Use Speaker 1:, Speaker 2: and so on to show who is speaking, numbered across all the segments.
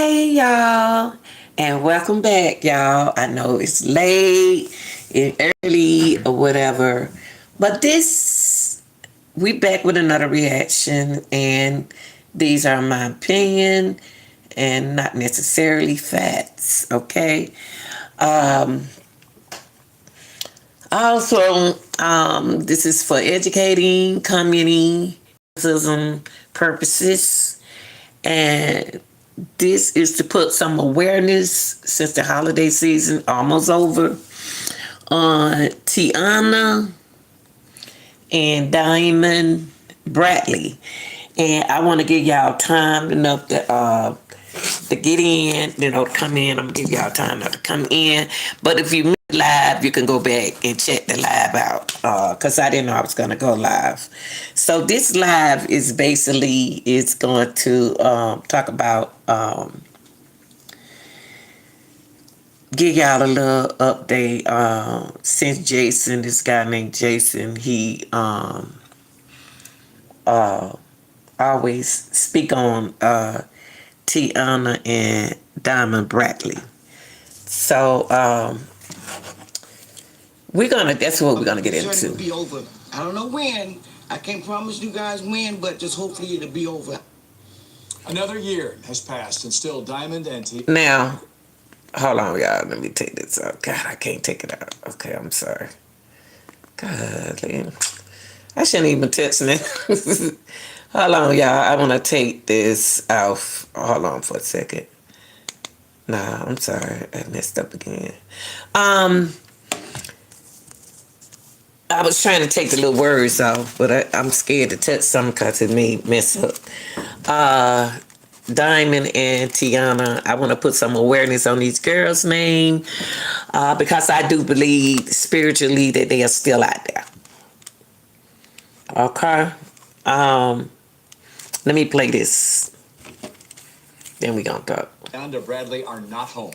Speaker 1: Hey y'all, and welcome back, y'all. I know it's late, it's early, or whatever, but we back with another reaction, and these are my opinion and not necessarily facts. Okay. Um, Also, this is for educating, commenting, criticism purposes, and this is to put some awareness since the holiday season almost over on Tiana and Diamond Bradley. And I want to give y'all time enough to get in, to come in. I'm gonna give y'all time enough to come in. But if you miss live, you can go back and check the live out. Cause I didn't know I was gonna go live. So this live is basically it's going to talk about give y'all a little update. Since Jason, this guy named Jason, he always speak on Tiana and Diamond Bradley. So that's what we're gonna get into.
Speaker 2: It'll be over. I don't know when. I can't promise you guys when, but just hopefully it'll be over.
Speaker 3: Another year has passed, and still Diamond and T.
Speaker 1: Now, hold on, y'all. Let me take this out. God, I can't take it out. Okay, I'm sorry. God, I shouldn't even touch it. Hold on, y'all. I want to take this off. Hold on for a second. Nah, I'm sorry. I messed up again. I was trying to take the little words off, but I'm scared to touch something because it may mess up. Diamond and Tiana, I want to put some awareness on these girls' name because I do believe spiritually that they are still out there. Okay. Let me play this. Then we gonna talk.
Speaker 3: Tionda Bradley are not home.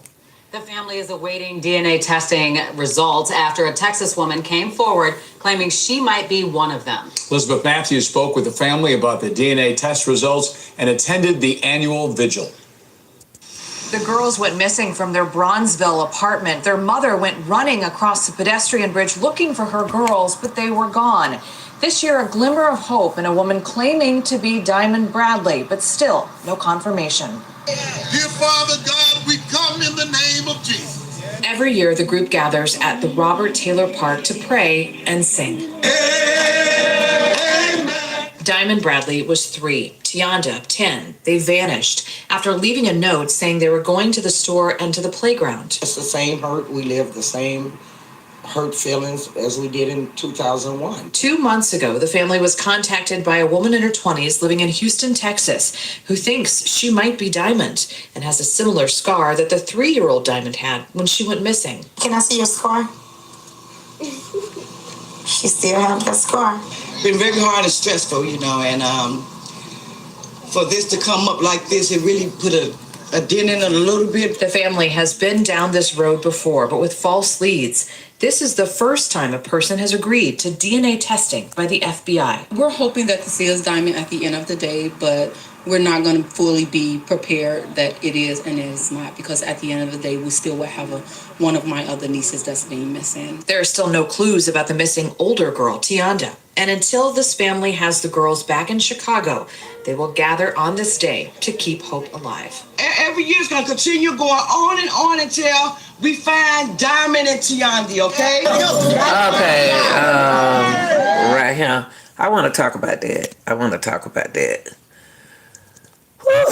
Speaker 4: The family is awaiting DNA testing results after a Texas woman came forward claiming she might be one of them.
Speaker 3: Elizabeth Matthews spoke with the family about the DNA test results and attended the annual vigil.
Speaker 5: The girls went missing from their Bronzeville apartment. Their mother went running across the pedestrian bridge looking for her girls, but they were gone. This year, a glimmer of hope in a woman claiming to be Diamond Bradley, but still no confirmation.
Speaker 6: Dear Father God, we come in the name of Jesus.
Speaker 5: Every year, the group gathers at the Robert Taylor Park to pray and sing. Amen. Diamond Bradley was 3, Tionda 10. They vanished after leaving a note saying they were going to the store and to the playground.
Speaker 2: It's the same hurt. We live the same hurt feelings as we did in 2001.
Speaker 5: 2 months ago, the family was contacted by a woman in her 20s living in Houston, Texas, who thinks she might be Diamond and has a similar scar that the 3-year-old Diamond had when she went missing.
Speaker 7: Can I see your scar? She still has that scar.
Speaker 2: Been very hard and stressful, and for this to come up like this, it really put a dent in it a little bit.
Speaker 5: The family has been down this road before, but with false leads. This is the first time a person has agreed to DNA testing by the FBI.
Speaker 8: We're hoping that this is Diamond at the end of the day, but we're not going to fully be prepared that it is and it is not, because at the end of the day, we still will have one of my other nieces that's being missing.
Speaker 5: There are still no clues about the missing older girl, Tionda. And until this family has the girls back in Chicago, they will gather on this day to keep hope alive.
Speaker 2: Every year it's going to continue going on until we find Diamond and Tionda, okay?
Speaker 1: Okay, right here. I want to talk about that. Whew.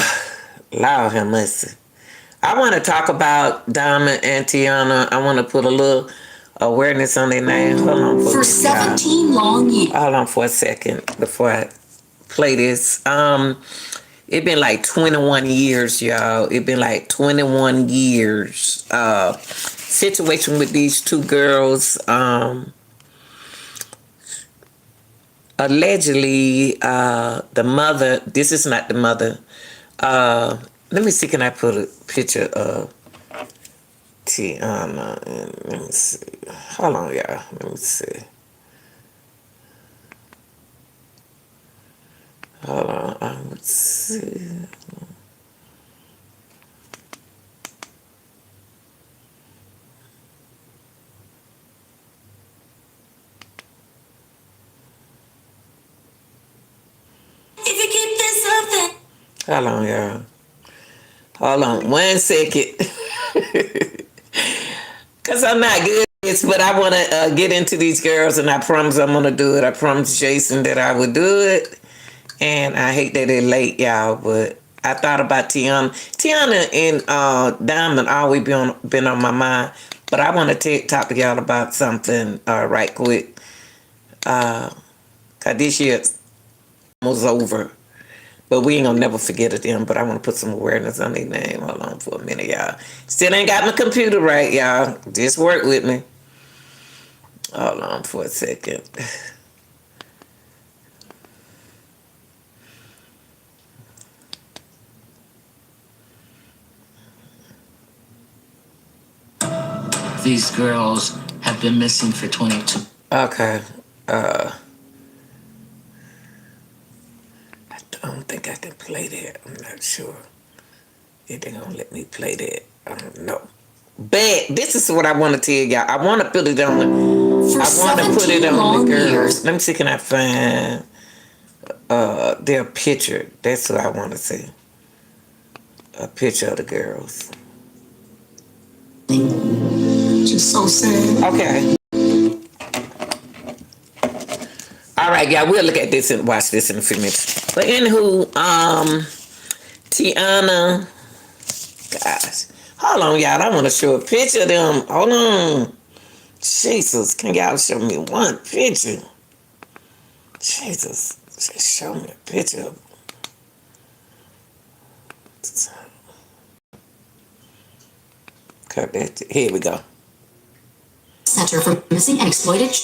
Speaker 1: Lord have mercy. I want to talk about Diamond and Tiana. I want to put a little awareness on their name. Hold on
Speaker 7: for 17 long years.
Speaker 1: Hold on for a second before I play this. It been like 21 years, y'all. It been like 21 years. Situation with these two girls. Allegedly, the mother. This is not the mother. Let me see. Can I put a picture of Tiana? Let me see. Hold on, y'all. Let me see. Hold on. Let's see. Hold on, y'all. Hold on 1 second. Because I'm not good at this, but I want to get into these girls, and I promise I'm going to do it. I promised Jason that I would do it. And I hate that it's late, y'all, but I thought about Tionda. Tionda and Diamond always been on my mind. But I want to talk to y'all about something right quick. Because this year was over. But we ain't gonna never forget of them. But I want to put some awareness on their name. Hold on for a minute, y'all. Still ain't got my computer right, y'all. Just work with me. Hold on for a second.
Speaker 9: These girls have been missing for 22.
Speaker 1: Okay. I don't think I can play that. I'm not sure. If they're gonna let me play that. I don't know. But this is what I want to tell y'all. I want to put it on the. I want to put it on the girls. Let me see. Can I find their picture? That's what I want to see. A picture of the girls.
Speaker 7: Just so sad.
Speaker 1: Okay. All right, y'all. We'll look at this and watch this in a few minutes. But anywho, Tiana. Gosh. Hold on, y'all. I want to show a picture of them. Hold on. Jesus. Can y'all show me one picture? Jesus. Just show me a picture of them. Here we go.
Speaker 7: Center for Missing and Exploited.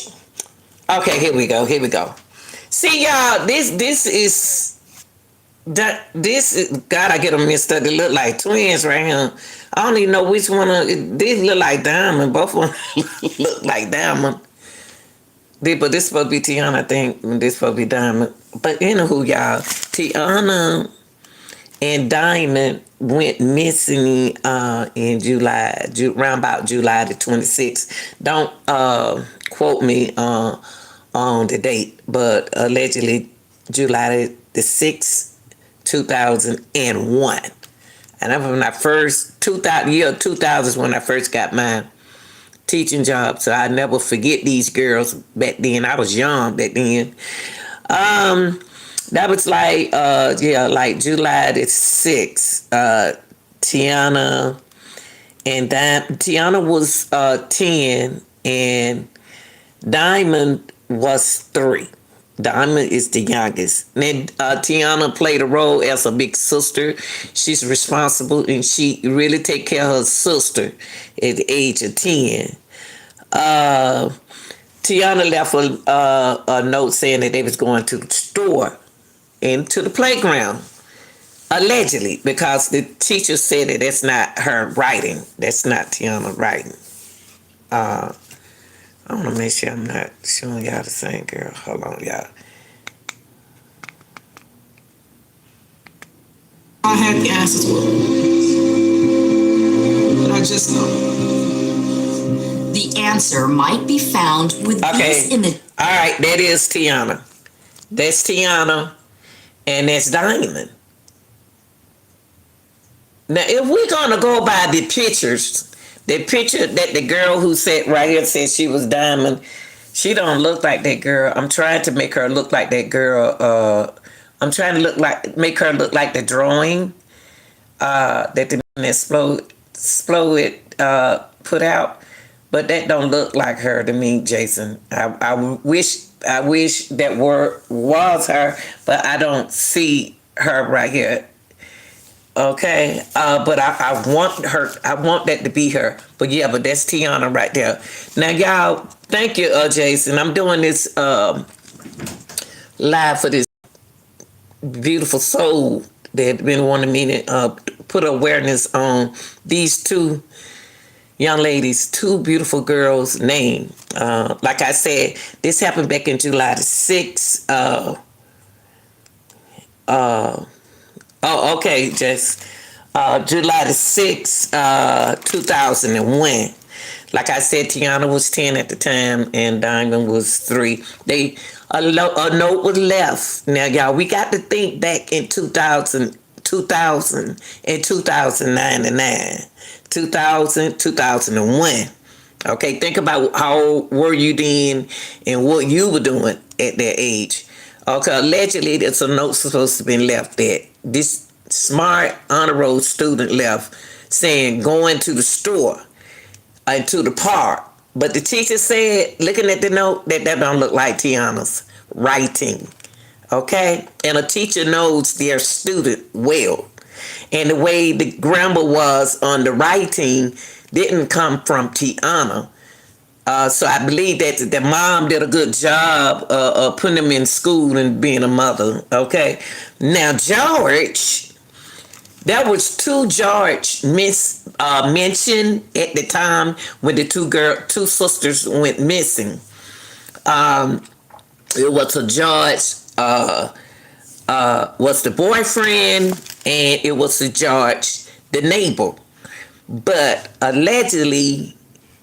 Speaker 1: Okay, here we go. See, y'all, this is God. I get them mixed up. They look like twins right here. I don't even know which one of these look like Diamond. Both of them look like Diamond. But this supposed to be Tiana, I think. And this supposed to be Diamond. But anywho, y'all, Tiana and Diamond went missing in July, around about July the 26th. Don't quote me on the date, but allegedly July the 6th, 2001. And that was when I first, 2000 is when I first got my teaching job. So I never forget these girls back then. I was young back then. That was like July the 6th. Tiana and Tiana was 10 and Diamond was 3. Diamond is the youngest. Then Tiana played a role as a big sister. She's responsible and she really take care of her sister at the age of 10. Tiana left a note saying that they was going to the store and to the playground, allegedly, because the teacher said that that's not her writing. That's not Tiana writing. I want to make sure I'm not showing y'all the same girl. Hold on, y'all.
Speaker 7: I had the answers for it. But I just know. The answer might be found with these in the...
Speaker 1: All right, that is Tiana. That's Tiana. And that's Diamond. Now, if we're gonna go by the pictures, the picture that the girl who sat right here said she was Diamond, she don't look like that girl. I'm trying to make her look like that girl. I'm trying to make her look like the drawing that the Explode put out, but that don't look like her to me, Jason. I wish that was her, but I don't see her right here. Okay, but I want her. I want that to be her. But yeah, but that's Tiana right there. Now, y'all, thank you, Jason. I'm doing this live for this beautiful soul that been wanting me to put awareness on these two young ladies, two beautiful girls' name. Like I said, this happened back in July the 6th. Okay, Jess. July the 6th, 2001. Like I said, Tiana was 10 at the time, and Diamond was 3. A note was left. Now, y'all, we got to think back in 2000 and 2009, 2001. Okay, think about how old were you then and what you were doing at that age. Okay, allegedly, there's a note supposed to be left that this smart honor roll student left saying going to the store and to the park. But the teacher said, looking at the note, that don't look like Tiana's writing. Okay? And a teacher knows their student well. And the way the grammar was on the writing didn't come from Tiana. So I believe that the mom did a good job of putting them in school and being a mother. Okay? Now, George, there was 2 George mentioned at the time when the 2 sisters went missing. It was a George was the boyfriend, and it was a George the neighbor. But allegedly,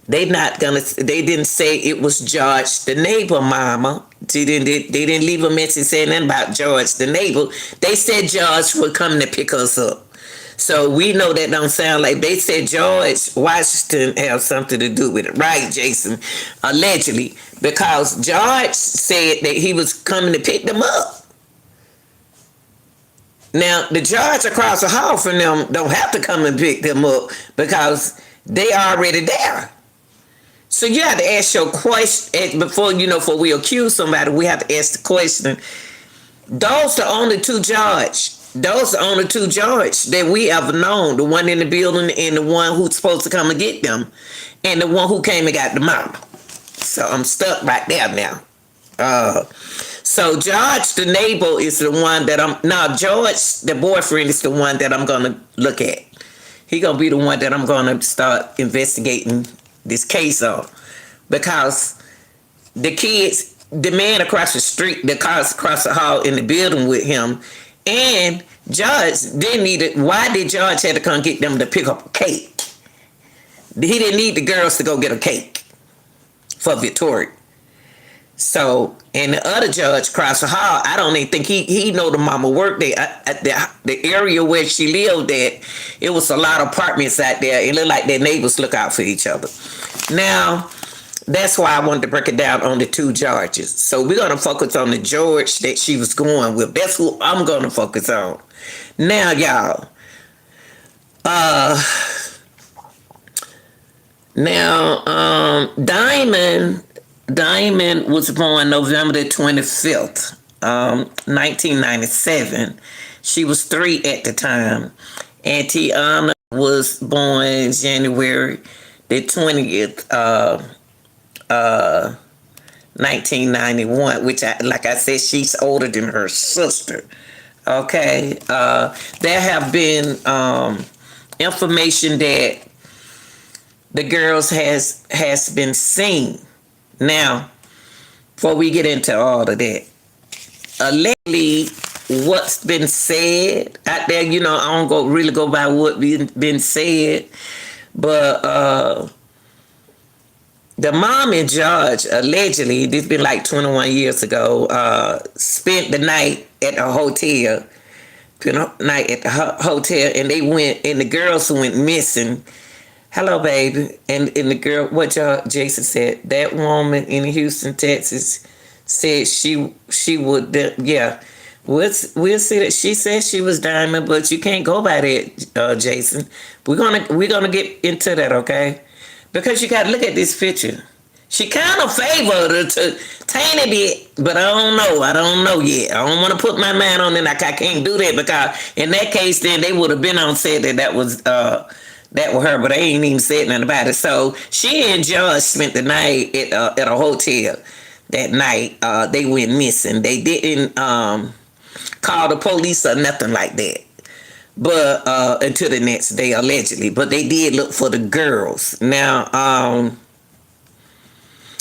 Speaker 1: they didn't say it was George the neighbor, mama. They didn't leave a message saying nothing about George the neighbor. They said George would come to pick us up. So we know that don't sound like they said George Washington have something to do with it. Right, Jason? Allegedly. Because George said that he was coming to pick them up. Now, the George across the hall from them don't have to come and pick them up because they already there. So you have to ask your question before we accuse somebody. We have to ask the question. Those are the only 2 George. Those are the only 2 George that we ever known. The one in the building and the one who's supposed to come and get them, and the one who came and got the mama. So I'm stuck right there now. So George, the neighbor, is the one that George, the boyfriend, is the one that I'm gonna look at. He gonna be the one that I'm gonna start investigating this case on, because the kids, the man across the street, the cars across the hall in the building with him, and George didn't need it. Why did George have to come get them to pick up a cake? He didn't need the girls to go get a cake for Victoria. So, and the other Judge across the hall, I don't even think he know the mama worked there. At the area where she lived at, it was a lot of apartments out there. It looked like their neighbors look out for each other. Now, that's why I wanted to break it down on the 2 Georges. So we're going to focus on the George that she was going with. That's who I'm going to focus on. Now, y'all, Diamond was born November the 25th, 1997. She was 3 at the time. And Tiana was born January the 20th, 1991, which, like I said, she's older than her sister. Okay. There have been information that the girls has been seen. Now, before we get into all of that, allegedly, what's been said out there, I don't really go by what been said, but the mom and George, allegedly, this been like 21 years ago, spent the night at the hotel, and they went, and the girls went missing. Hello, baby. And the girl, what Jason said, that woman in Houston, Texas, said she would, yeah. We'll see that she said she was Diamond, but you can't go by that, Jason. We're gonna get into that, okay? Because you got to look at this picture. She kind of favored her to tiny bit, but I don't know yet. I don't want to put my mind on it. Like I can't do that, because in that case, then they would have been on said that was her, but they ain't even said nothing about it. So she and George spent the night at a hotel that night. They went missing. They didn't call the police or nothing like that, but until the next day, allegedly. But they did look for the girls. Now,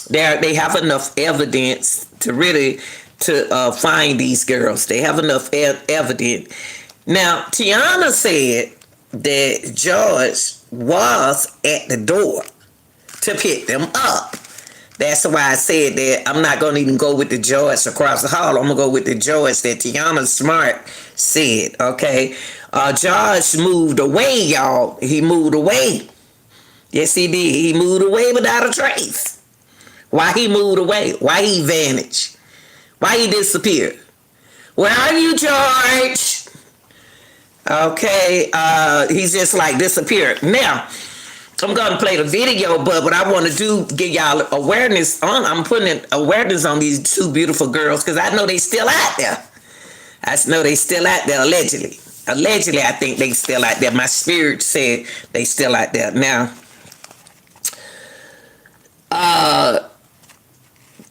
Speaker 1: they have enough evidence to really find these girls. They have enough evidence. Now, Tiana said that George was at the door to pick them up. That's why I said that I'm not going to even go with the George across the hall. I'm going to go with the George that Tiana Smart said, okay? George moved away, y'all. He moved away. Yes, he did. He moved away without a trace. Why he moved away? Why he vanished? Why he disappeared? Where are you, George? Okay, he's just like disappeared. Now, I'm going to play the video, but what I want to do, give y'all awareness on, I'm putting awareness on these two beautiful girls because I know they still out there. I know they still out there, allegedly. Allegedly, I think they still out there. My spirit said they still out there. Now,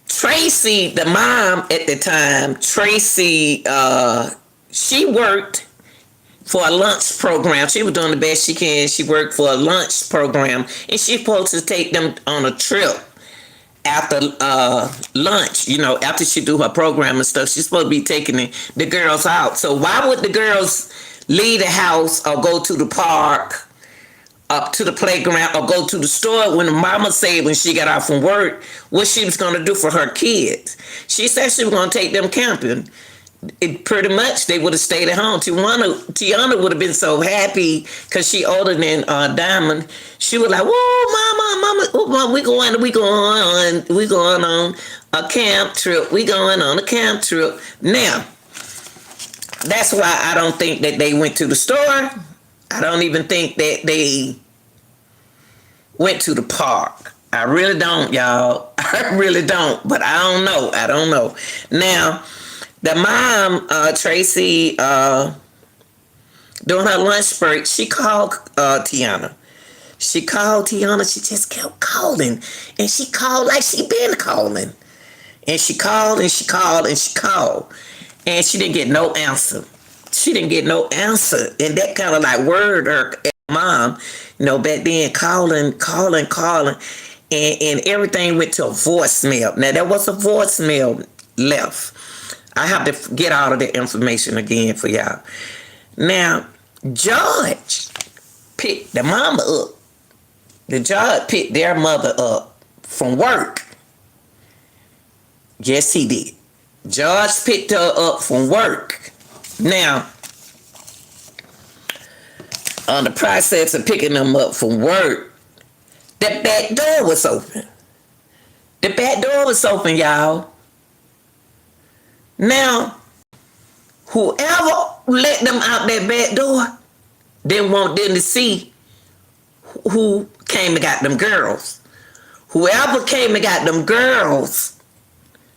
Speaker 1: Tracy, the mom at the time, Tracy, she worked for a lunch program. She was doing the best she can. She worked for a lunch program, and she's supposed to take them on a trip after lunch. You know, after she do her program and stuff, she's supposed to be taking the girls out. So why would the girls leave the house or go to the park, up to the playground, or go to the store when the mama said when she got off from work what she was going to do for her kids? She said she was going to take them camping. Pretty much they would have stayed at home. Tiana would have been so happy because she older than Diamond. She was like, "Whoa, mama, we going on a camp trip. We going on a camp trip." Now, that's why I don't think that they went to the store. I don't even think that they went to the park. I really don't, y'all. I really don't. But I don't know. I don't know. Now, the mom, Tracy, during her lunch break, she called Tiana. She called Tiana. She just kept calling. And she called like she been calling. And she called and she called and she called. And she didn't get no answer. She didn't get no answer. And that kind of like worried her mom, you know, back then, calling. And everything went to a voicemail. Now, there was a voicemail left. I have to get all of the information again for y'all. Now, George picked the mama up. The George picked their mother up from work. Yes, he did. George picked her up from work. Now, on the process of picking them up from work, the back door was open. The back door was open, y'all. Now, whoever let them out that back door didn't want them to see who came and got them girls. Whoever came and got them girls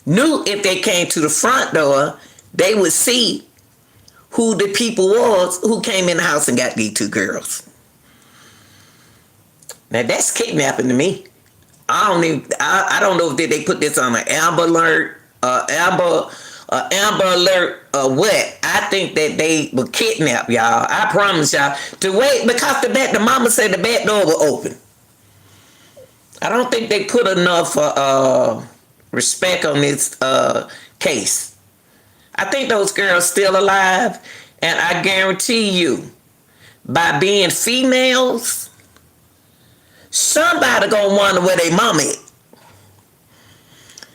Speaker 1: knew if they came to the front door, they would see who the people was who came in the house and got these two girls. Now that's kidnapping to me. I don't know if they put this on an Amber Alert, Amber Alert or what. I think that they were kidnapped, y'all. I promise y'all. To wait because the mama said the back door was open. I don't think they put enough respect on this case. I think those girls still alive, and I guarantee you, by being females, somebody gonna wonder where their mama is.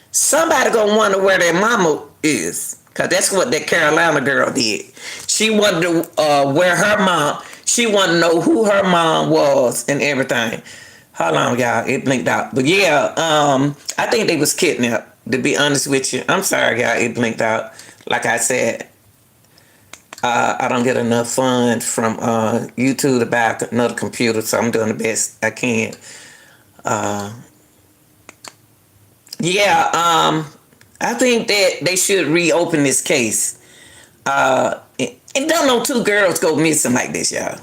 Speaker 1: Somebody gonna wonder where their mama is, cause that's what that Carolina girl did. She wanted to where her mom. She wanted to know who her mom was and everything. Hold on, y'all. It blinked out, but yeah, I think they was kidnapped. To be honest with you, I'm sorry, y'all. It blinked out. Like I said, I don't get enough funds from YouTube to buy another computer, so I'm doing the best I can. I think that they should reopen this case. And don't know two girls go missing like this, y'all.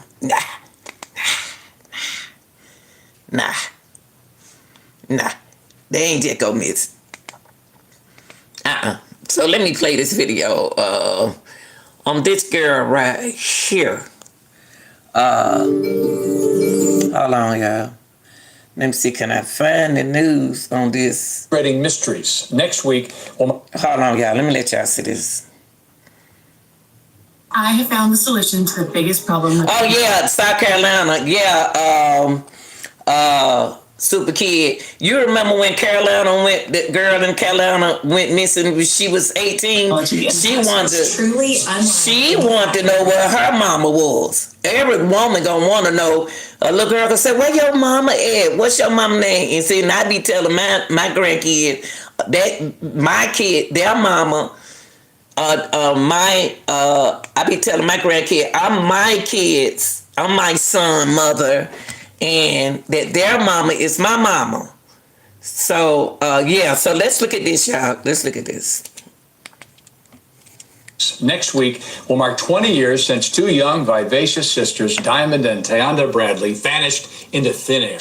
Speaker 1: Nah. They ain't just go missing. So let me play this video on this girl right here. Hold on, y'all. Let me see, can I find the news on this?
Speaker 3: Spreading mysteries. Next week,
Speaker 1: hold on, y'all. Let me let y'all see this.
Speaker 7: I have found the solution to the biggest problem.
Speaker 1: Oh, yeah, South Carolina. Yeah, super kid. You remember when the girl in Carolina went missing when she was 18? She wanted to know where her mama was. Every woman gonna want to know. A little girl gonna say, "Where your mama at? What's your mama name?" And see, and I be telling my grandkid that my kid, their mama. I be telling my grandkid, I'm my son, mother, and that their mama is my mama. So, so let's look at this, y'all. Let's look at this.
Speaker 3: Next week will mark 20 years since two young, vivacious sisters, Diamond and Tionda Bradley, vanished into thin air.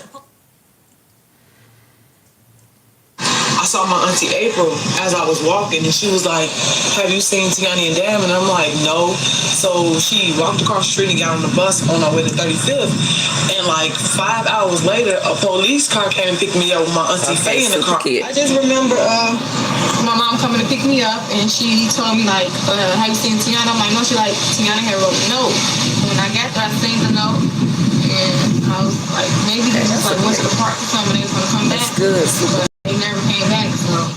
Speaker 10: I saw my auntie April as I was walking, and she was like, "Have you seen Tiani and Dam?" And I'm like, "No." So she walked across the street and got on the bus on our way to 35th. And like 5 hours later, a police car came and picked me up with my auntie Faye in the car.
Speaker 11: I just remember my mom coming to pick me up, and she told me like, "Have you seen Tiana?" I'm like, "No." She like, "Tiana had wrote a note." When I got there, I seen the note, and I was like, maybe they just like went to the park or something. They was gonna come back.
Speaker 1: That's good.
Speaker 11: But they never came back. So.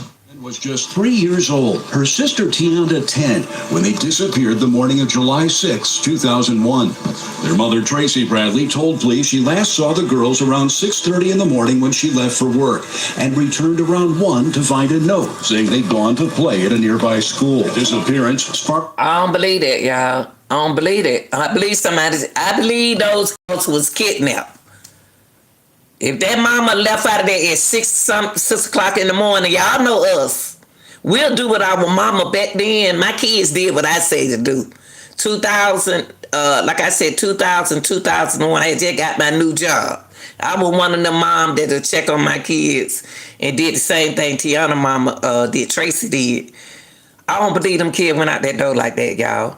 Speaker 12: Was just 3 years old, her sister Tionda 10, when they disappeared the morning of July 6, 2001. Their mother, Tracy Bradley, told police she last saw the girls around 6:30 in the morning when she left for work and returned around 1 to find a note saying they'd gone to play at a nearby school. Disappearance sparked...
Speaker 1: I don't believe that, y'all. I don't believe it. I believe those girls was kidnapped. If that mama left out of there at 6 o'clock in the morning, y'all know us. We'll do what our mama back then. My kids did what I say to do. 2000, like I said, 2001, I just got my new job. I was one of the moms that would check on my kids and did the same thing Tiana mama did, Tracy did. I don't believe them kids went out that door like that, y'all.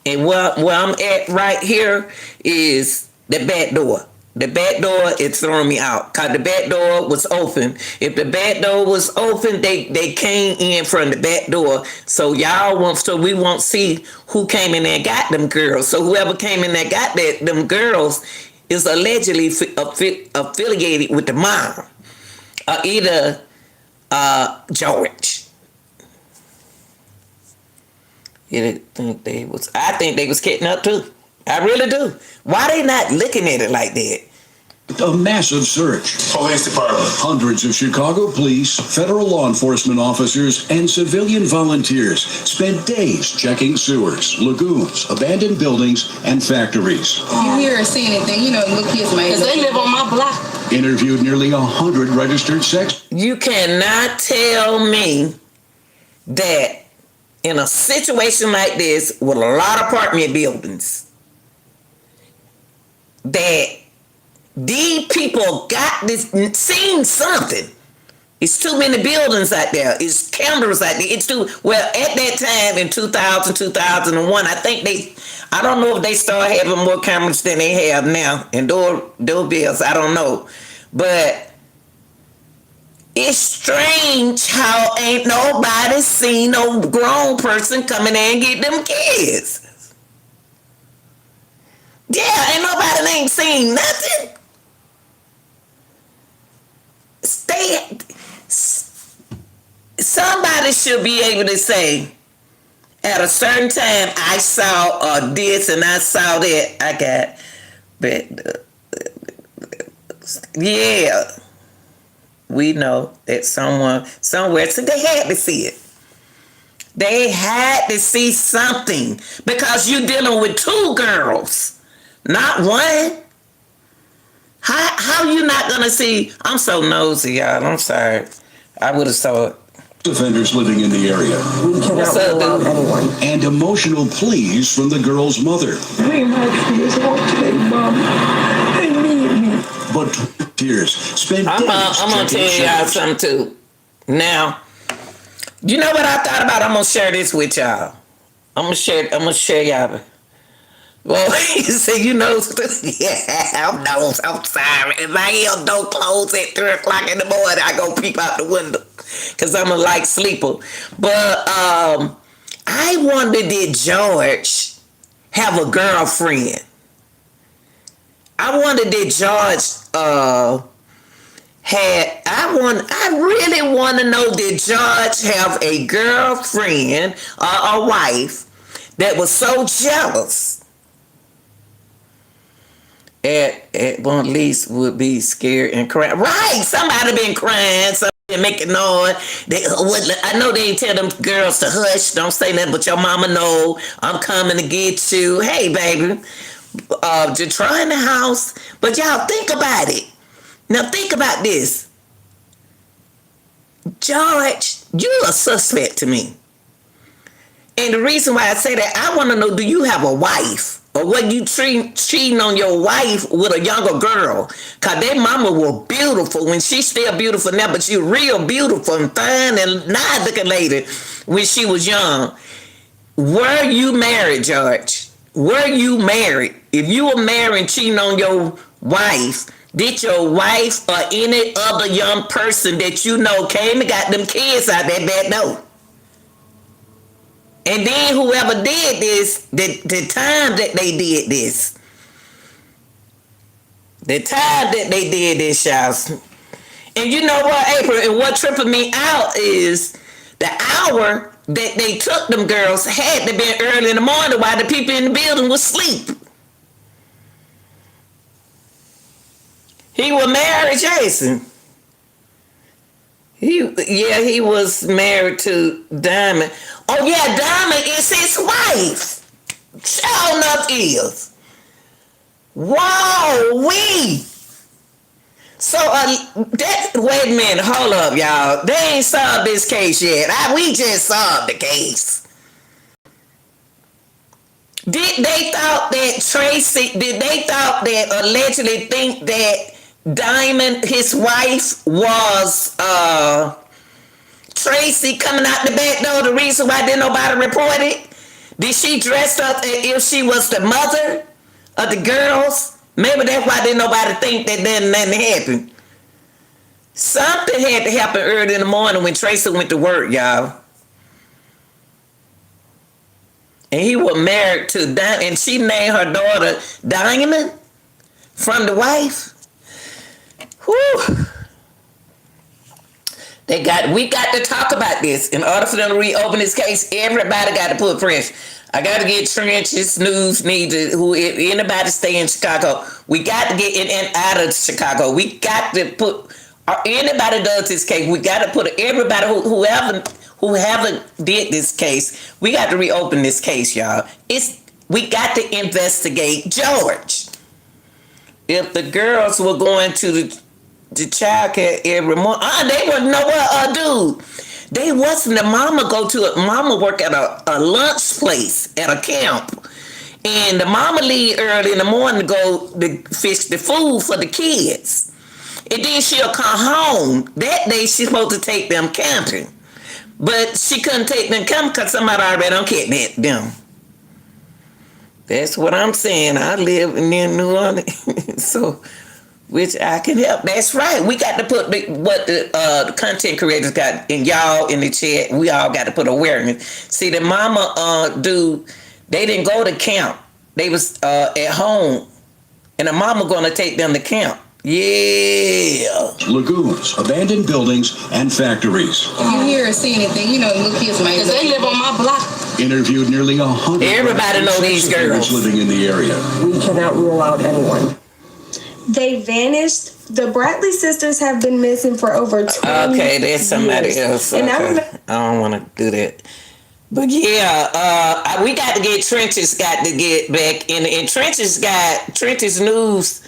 Speaker 1: And where I'm at right here is the back door. The back door is throwing me out because the back door was open. If the back door was open, they came in from the back door. So we won't see who came in there and got them girls. So whoever came in there and got them girls is allegedly affiliated with the mom, either George. I think they was kidnapped too. I really do. Why they not looking at it like that?
Speaker 12: A massive search.
Speaker 6: Police department.
Speaker 12: Hundreds of Chicago police, federal law enforcement officers, and civilian volunteers spent days checking sewers, lagoons, abandoned buildings, and factories.
Speaker 11: If you hear or see anything, little kids may. Because they live on my block.
Speaker 12: Interviewed nearly 100 registered sex.
Speaker 1: You cannot tell me that in a situation like this with a lot of apartment buildings, that these people got this, seen something. It's too many buildings out there. It's cameras out there. At that time in 2000, 2001, I don't know if they started having more cameras than they have now. And doorbells, I don't know. But it's strange how ain't nobody seen no grown person coming in and get them kids. Yeah, ain't nobody seen nothing. Somebody should be able to say, at a certain time, I saw this and I saw that. Yeah. We know that somewhere, so they had to see it. They had to see something because you're dealing with two girls, not one. How you not gonna see? I'm so nosy, y'all. I'm sorry. I would have saw it.
Speaker 12: Offenders living in the area.
Speaker 1: What's up, dude?
Speaker 12: And emotional pleas from the girl's mother. But tears spent days.
Speaker 1: I'm gonna tell y'all something too. Now, you know what I thought about? I'm gonna share this with y'all. I'm gonna share y'all. Well, you say yeah, I'm sorry. If I hear door close at 3 o'clock in the morning, I go peep out the window because I'm a light sleeper. But I wonder, did George have a girlfriend? I wonder, did George I really want to know, did George have a girlfriend or a wife that was so jealous at one least would be scared and cry? Right, somebody been crying, somebody been making noise. I know they tell them girls to hush, don't say nothing, but your mama know I'm coming to get you. Hey, baby, just try in the house. But y'all think about it. Now think about this. George, you a suspect to me. And the reason why I say that, I want to know, do you have a wife? Or what, you cheating on your wife with a younger girl? Because that mama was beautiful when she's still beautiful now, but she real beautiful and fine and nice looking lady when she was young. Were you married, George? Were you married? If you were married and cheating on your wife, did your wife or any other young person that you know came and got them kids out that bad door? And then whoever did this, the time that they did this, y'all. And you know what, April, and what tripping me out is the hour that they took them girls had to be early in the morning while the people in the building was asleep. He was married, Jason. He was married to Diamond. Oh yeah, Diamond is his wife. Sure enough is. Whoa, So wait a minute, hold up, y'all. They ain't solved this case yet. We just solved the case. Did they allegedly think that Diamond, his wife, was Tracy coming out the back door? The reason why didn't nobody report it? Did she dress up as if she was the mother of the girls? Maybe that's why didn't nobody think that nothing happened. Something had to happen early in the morning when Tracy went to work, y'all. And he was married to Diamond, and she named her daughter Diamond from the wife. Whew. We got to talk about this. In order for them to reopen this case, everybody got to put pressure. I got to get Trenches News anybody stay in Chicago. We got to get in and out of Chicago. We got to put, anybody does this case, we got to put everybody who haven't did this case, we got to reopen this case, y'all. We got to investigate George. If the girls were going to the child care every morning, they wouldn't know what do. They wasn't. The mama work at a lunch place at a camp, and the mama leave early in the morning to go to fix the food for the kids, and then she'll come home. That day she's supposed to take them camping, but she couldn't take them camping because somebody already don't kidnap them. That's what I'm saying. I live in New Orleans, so which I can help. That's right. We got to put what the content creators got, and y'all in the chat. We all got to put awareness. See, the mama they didn't go to camp. They was at home, and the mama gonna take them to camp. Yeah.
Speaker 12: Lagoons, abandoned buildings, and factories.
Speaker 11: If you hear or see anything, little kids might. Because they live on my block.
Speaker 12: Interviewed nearly 100.
Speaker 1: Everybody know these girls
Speaker 12: living in the area.
Speaker 13: We cannot rule out anyone.
Speaker 14: They vanished. The Bradley sisters have been missing for over 20
Speaker 1: Okay, there's somebody
Speaker 14: years.
Speaker 1: else. Okay. I don't want to do that. But yeah, we got to get Trenches got to get back in. And Trenches News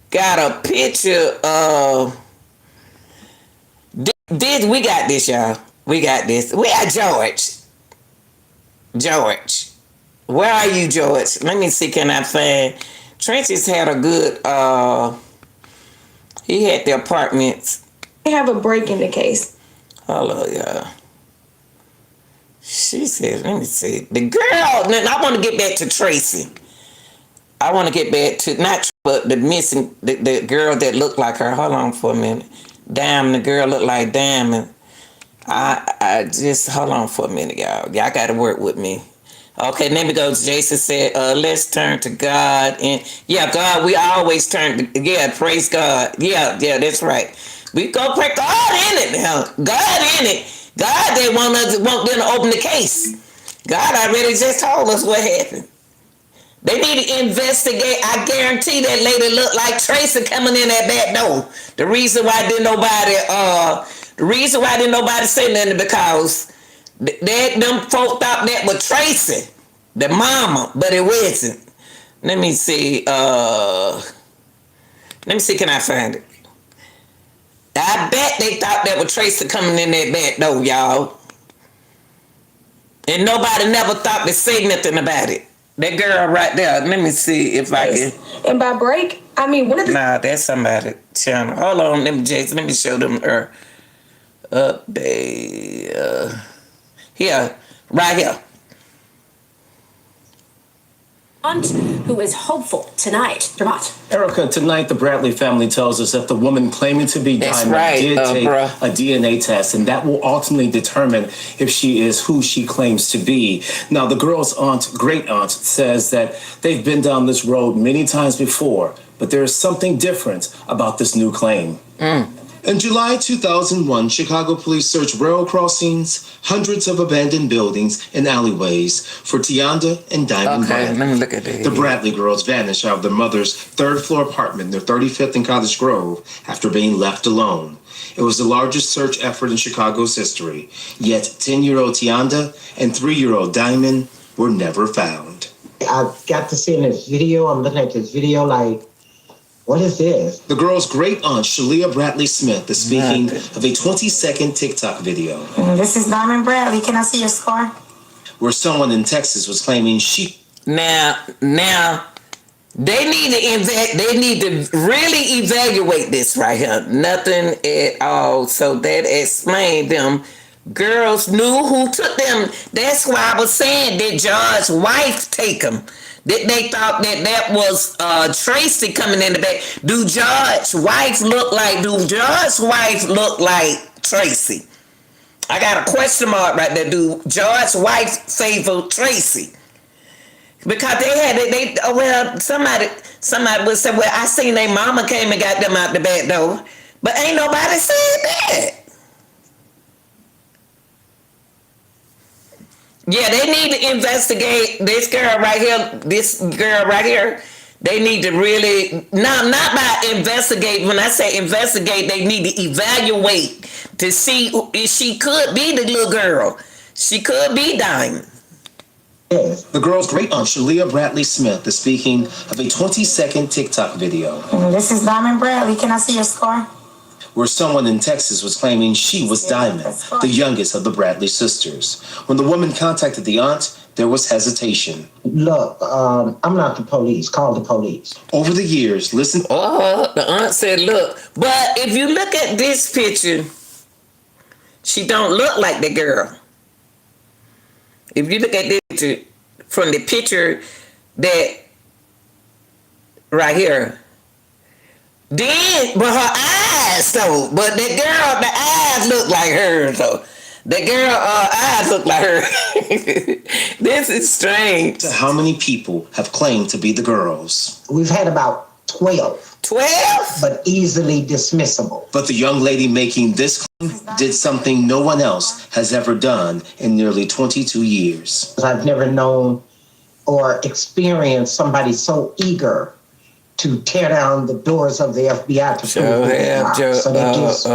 Speaker 1: got a picture of this. We got this, y'all. We got this. We got George. Where are you, George? Let me see, can I find... Trenches had a good, he had the apartments.
Speaker 14: They have a break in the case.
Speaker 1: Hello, y'all. She said, let me see. The girl, I want to get back to Tracy. I want to get back to, but the missing, the girl that looked like her. Hold on for a minute. Diamond, the girl looked like Diamond. I just, hold on for a minute, y'all. Y'all got to work with me. Okay, let me go. Jason said, let's turn to God. And yeah, God, we always turn to, praise God. Yeah, that's right. We go pray God in it now. God in it. God, they want them to open the case. God already just told us what happened. They need to investigate. I guarantee that lady looked like Tracy coming in that back door. The reason why didn't nobody say nothing because them folk thought that was Tracy, the mama, but it wasn't. Let me see. Can I find it? I bet they thought that was Tracy coming in that back door, y'all. And nobody never thought to say nothing about it. That girl right there. Let me see if I can.
Speaker 14: And by break, I mean one of the.
Speaker 1: Nah, that's somebody channel. Hold on, let me show them her update. Here, right here.
Speaker 15: Who is hopeful tonight. Dermot.
Speaker 16: Erica, tonight the Bradley family tells us that the woman claiming to be Diamond did take a DNA test, and that will ultimately determine if she is who she claims to be. Now, the girl's great aunt, says that they've been down this road many times before, but there is something different about this new claim.
Speaker 17: In July 2001, Chicago police searched rail crossings, hundreds of abandoned buildings, and alleyways for Tionda and Diamond Bradley.
Speaker 1: Let me look at that.
Speaker 17: The Bradley girls vanished out of their mother's third-floor apartment near 35th and Cottage Grove after being left alone. It was the largest search effort in Chicago's history, yet 10-year-old Tionda and 3-year-old Diamond were never found.
Speaker 18: I got to see in this video, I'm looking at this video like, what is this?
Speaker 17: The girl's great aunt, Shalia Bradley Smith, is speaking of a 20-second TikTok video.
Speaker 15: This is Diamond Bradley. Can I see your scar?
Speaker 17: Where someone in Texas was claiming she...
Speaker 1: Now, they need to really evaluate this right here. Nothing at all. So that explained them. Girls knew who took them. That's why I was saying that George's wife take them. They thought that was Tracy coming in the back. Do George's wife look like Tracy? I got a question mark right there. Do George's wife favor Tracy? Because somebody would say, well, I seen their mama came and got them out the back door. But ain't nobody said that. Yeah, they need to investigate this girl right here. They need to really, not by investigate. When I say investigate, they need to evaluate to see if she could be the little girl. She could be Diamond.
Speaker 17: The girl's great aunt, Shalia Bradley Smith, is speaking of a 20-second TikTok video.
Speaker 15: This is Diamond Bradley. Can I see your scar?
Speaker 17: Where someone in Texas was claiming she was Diamond, the youngest of the Bradley sisters. When the woman contacted the aunt, there was hesitation.
Speaker 18: Look, I'm not the police. Call the police.
Speaker 17: Over the years, listen.
Speaker 1: Oh, the aunt said, look. But if you look at this picture, she don't look like the girl. If you look at this picture, from the picture that right here, then, but her eyes though, but the girl, the eyes look like her though. The girl eyes look like her. This is strange.
Speaker 17: How many people have claimed to be the girls?
Speaker 18: We've had about 12.
Speaker 1: 12?
Speaker 18: But easily dismissible.
Speaker 17: But the young lady making this claim did something no one else has ever done in nearly 22 years.
Speaker 18: I've never known or experienced somebody so eager to tear down the doors of the FBI to prove who they are. So that gives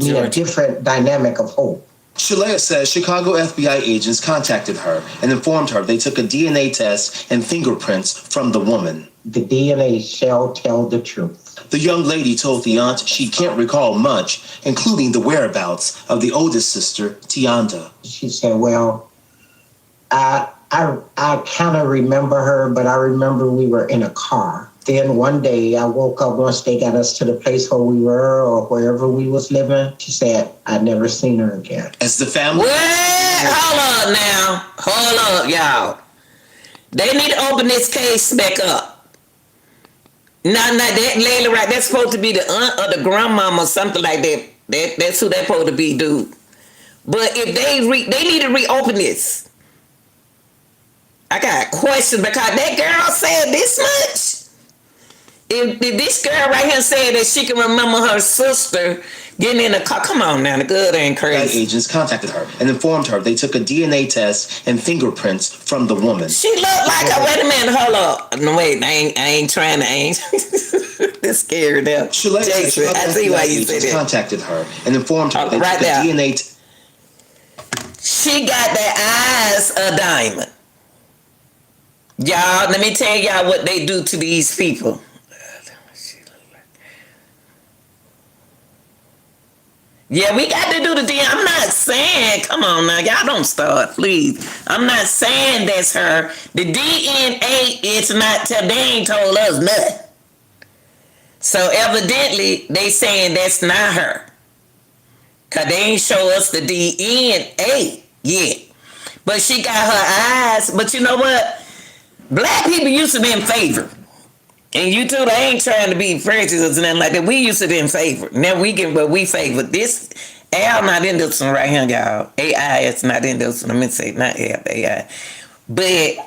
Speaker 18: me a different dynamic of hope.
Speaker 17: Shalia says Chicago FBI agents contacted her and informed her they took a DNA test and fingerprints from the woman.
Speaker 18: The DNA shall tell the truth.
Speaker 17: The young lady told the aunt she can't recall much, including the whereabouts of the oldest sister, Tionda.
Speaker 18: She said, well, I kind of remember her, but I remember we were in a car. Then one day I woke up once they got us to the place where we were or wherever we was living. She said, I'd never seen her again.
Speaker 17: As the family...
Speaker 1: Hold up now. Hold up, y'all. They need to open this case back up. Not that lady right. That's supposed to be the aunt or the grandmama or something like that. That's who they're supposed to be, dude. But if they need to reopen this. I got a question because that girl said this much. If this girl right here said that she can remember her sister Getting in the car. Come on now, the good ain't crazy.
Speaker 17: Agents contacted her and informed her they took a DNA test and fingerprints from the woman.
Speaker 1: She looked like her. Wait a minute, hold up. No, wait, I ain't trying to. This scared now. Jason, I see why you said that.
Speaker 17: Contacted her and informed her they
Speaker 1: right
Speaker 17: took a
Speaker 1: there.
Speaker 17: DNA.
Speaker 1: She got the eyes of diamond. Y'all, let me tell y'all what they do to these people. Yeah, we got to do the DNA. I'm not saying, come on now, y'all don't start, please. I'm not saying that's her. The DNA is not, they ain't told us nothing. So evidently, they saying that's not her. Because they ain't show us the DNA yet. But she got her eyes. But you know what? Black people used to be in favor. And you too, they ain't trying to be prejudiced or nothing like that. We used to be in favor. Now we get what we favor. This Al not in this one right here, y'all. AI is not in this one. I'm going to say not Al, AI. But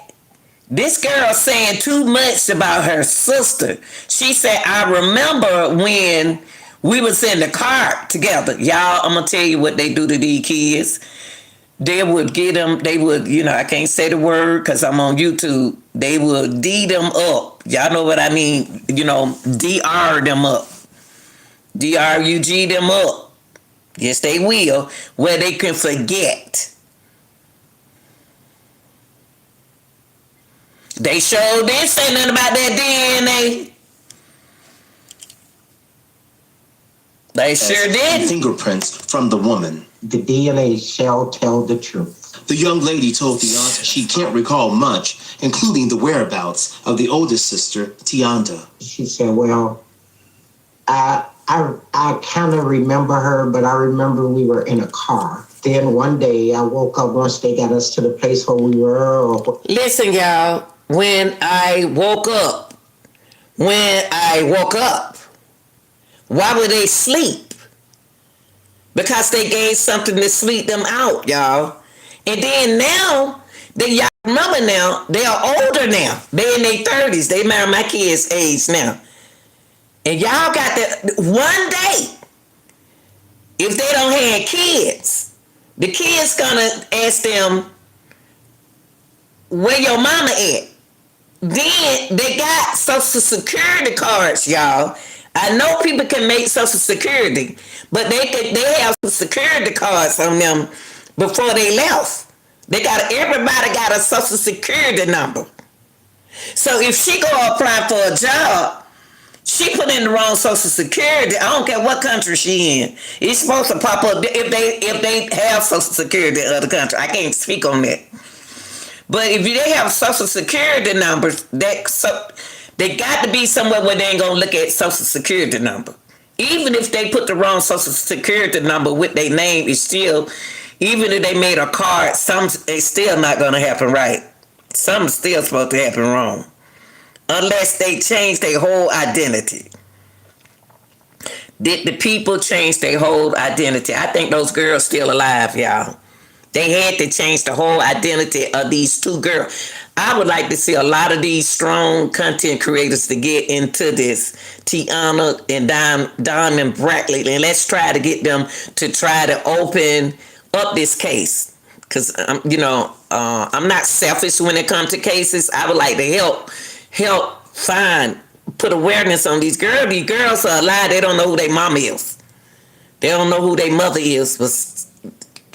Speaker 1: this girl saying too much about her sister. She said, I remember when we was in the car together. Y'all, I'm going to tell you what they do to these kids. They would get them, they would, I can't say the word because I'm on YouTube. They would D them up. Y'all know what I mean? DR them up. DRUG them up. Yes, they will. Where they can forget. They sure didn't say nothing about that DNA. They sure did.
Speaker 17: Fingerprints from the woman.
Speaker 18: The DNA shall tell the truth.
Speaker 17: The young lady told the aunt she can't recall much, including the whereabouts of the oldest sister, Tionda.
Speaker 18: She said, well, I kind of remember her, but I remember we were in a car. Then one day I woke up once they got us to the place where we were.
Speaker 1: Listen, y'all, when I woke up, why would they sleep? Because they gave something to sleep them out, y'all. And then now, y'all remember now, they are older now. They in their 30s. They marry my kids' age now. And y'all got that one day, if they don't have kids, the kids gonna ask them, where your mama at? Then they got Social Security cards, y'all. I know people can make Social Security, but they have Social Security cards on them before they left. Everybody got a Social Security number. So if she go apply for a job, she put in the wrong Social Security. I don't care what country she in. It's supposed to pop up if they have Social Security in other country. I can't speak on that. But if they have Social Security numbers, they got to be somewhere where they ain't gonna look at Social Security number. Even if they put the wrong Social Security number with their name, it's still, even if they made a card, it's still not gonna happen right. Something's still supposed to happen wrong. Unless they change their whole identity. Did the people change their whole identity? I think those girls still alive, y'all. They had to change the whole identity of these two girls. I would like to see a lot of these strong content creators to get into this. Tiana and Diamond Brackley. And let's try to get them to try to open up this case. Because, I'm not selfish when it comes to cases. I would like to help put awareness on these girls. These girls are alive. They don't know who their mama is. They don't know who their mother is.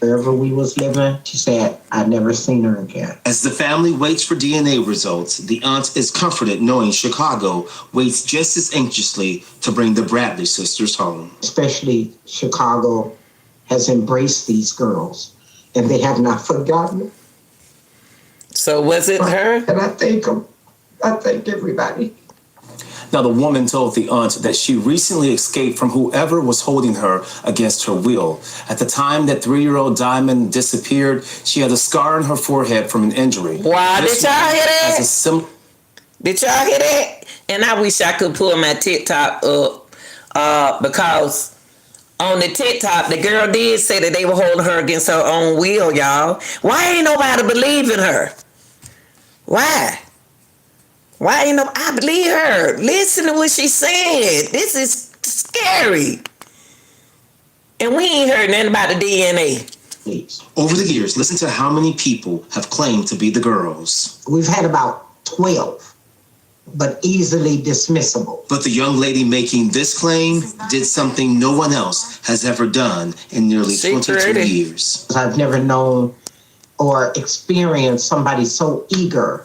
Speaker 18: Wherever we was living, she said, I never seen her again.
Speaker 17: As the family waits for DNA results, the aunt is comforted knowing Chicago waits just as anxiously to bring the Bradley sisters home.
Speaker 18: Especially Chicago has embraced these girls, and they have not forgotten.
Speaker 1: So was it her?
Speaker 18: And I thank everybody.
Speaker 16: Now, the woman told the aunt that she recently escaped from whoever was holding her against her will. At the time that 3-year-old Diamond disappeared, she had a scar on her forehead from an injury.
Speaker 1: Wow, did y'all hear that? Did y'all hear that? And I wish I could pull my TikTok up because on the TikTok, the girl did say that they were holding her against her own will, y'all. Why ain't nobody believing her? Why? Why ain't I believe her? Listen to what she said. This is scary. And we ain't heard nothing about the DNA.
Speaker 17: Over the years, listen to how many people have claimed to be the girls.
Speaker 18: We've had about 12, but easily dismissible.
Speaker 17: But the young lady making this claim did something no one else has ever done in nearly 22 years.
Speaker 18: I've never known or experienced somebody so eager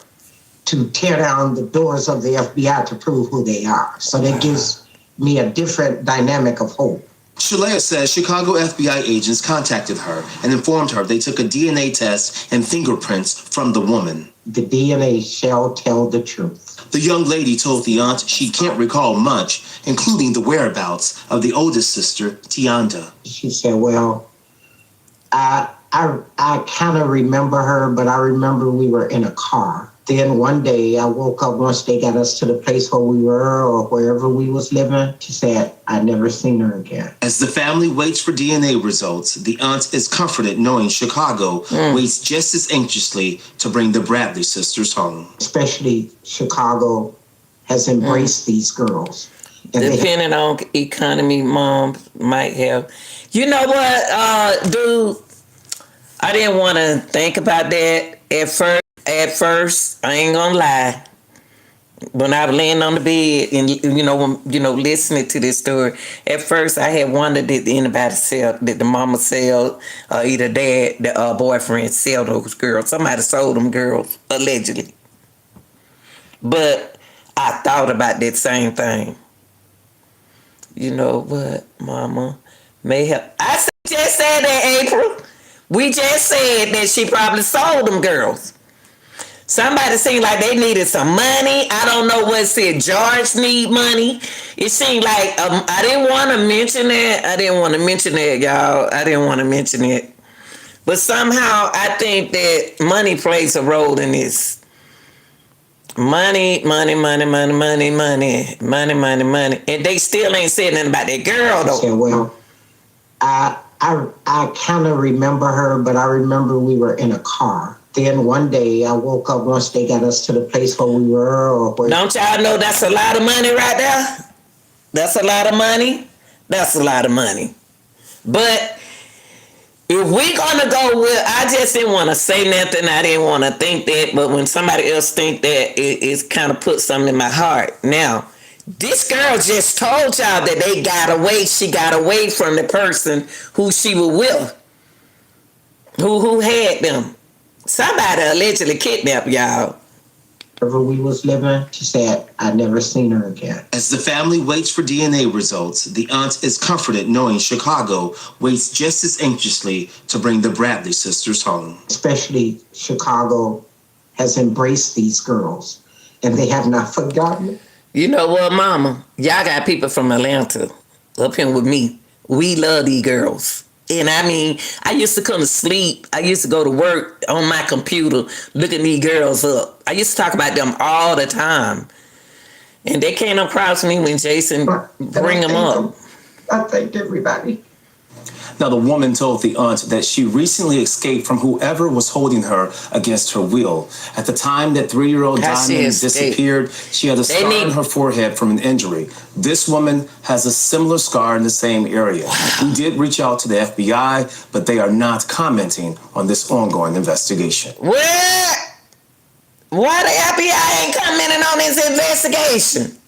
Speaker 18: to tear down the doors of the FBI to prove who they are. So that gives me a different dynamic of hope.
Speaker 17: Shalea says Chicago FBI agents contacted her and informed her they took a DNA test and fingerprints from the woman.
Speaker 18: The DNA shall tell the truth.
Speaker 17: The young lady told the aunt she can't recall much, including the whereabouts of the oldest sister, Tionda.
Speaker 18: She said, well, I kind of remember her, but I remember we were in a car. Then one day I woke up once they got us to the place where we were or wherever we was living. She said, I never seen her again.
Speaker 17: As the family waits for DNA results, the aunt is comforted knowing Chicago waits just as anxiously to bring the Bradley sisters home.
Speaker 18: Especially Chicago has embraced these girls. And
Speaker 1: depending on economy, mom might have. You know what, dude? I didn't want to think about that at first. At first, I ain't gonna lie. When I was laying on the bed and listening to this story, at first I had wondered did anybody sell, did the mama sell, either dad, the boyfriend sell those girls. Somebody sold them girls allegedly. But I thought about that same thing. You know what, mama may have. I just said that, April. We just said that she probably sold them girls. Somebody seemed like they needed some money. I don't know what said George need money. It seemed like I didn't want to mention that. Y'all. I didn't want to mention it. But somehow I think that money plays a role in this. Money. And they still ain't said nothing about that girl, though.
Speaker 18: Yeah, well, I kind of remember her, but I remember we were in a car. Then one day I woke up once they got us to the place where we were or where.
Speaker 1: Don't y'all know that's a lot of money right there? That's a lot of money. That's a lot of money. But if we gonna go with, I just didn't want to say nothing. I didn't want to think that. But when somebody else think that, it's kind of put something in my heart. Now, this girl just told y'all that they got away. She got away from the person who she was with. Who had them. Somebody allegedly kidnapped y'all.
Speaker 18: Wherever we was living, she said, I never seen her again.
Speaker 17: As the family waits for DNA results, the aunt is comforted knowing Chicago waits just as anxiously to bring the Bradley sisters home.
Speaker 18: Especially Chicago has embraced these girls, and they have not forgotten.
Speaker 1: You know what, mama? Y'all got people from Atlanta up here with me. We love these girls. And I mean, I used to come to sleep. I used to go to work on my computer looking these girls up. I used to talk about them all the time. And they came across me when Jason bring them up.
Speaker 18: I thank everybody.
Speaker 16: Now, the woman told the aunt that she recently escaped from whoever was holding her against her will. At the time that 3-year-old Diamond disappeared, she had a scar on her forehead from an injury. This woman has a similar scar in the same area. We did reach out to the FBI, but they are not commenting on this ongoing investigation.
Speaker 1: What? Why the FBI ain't commenting on this investigation?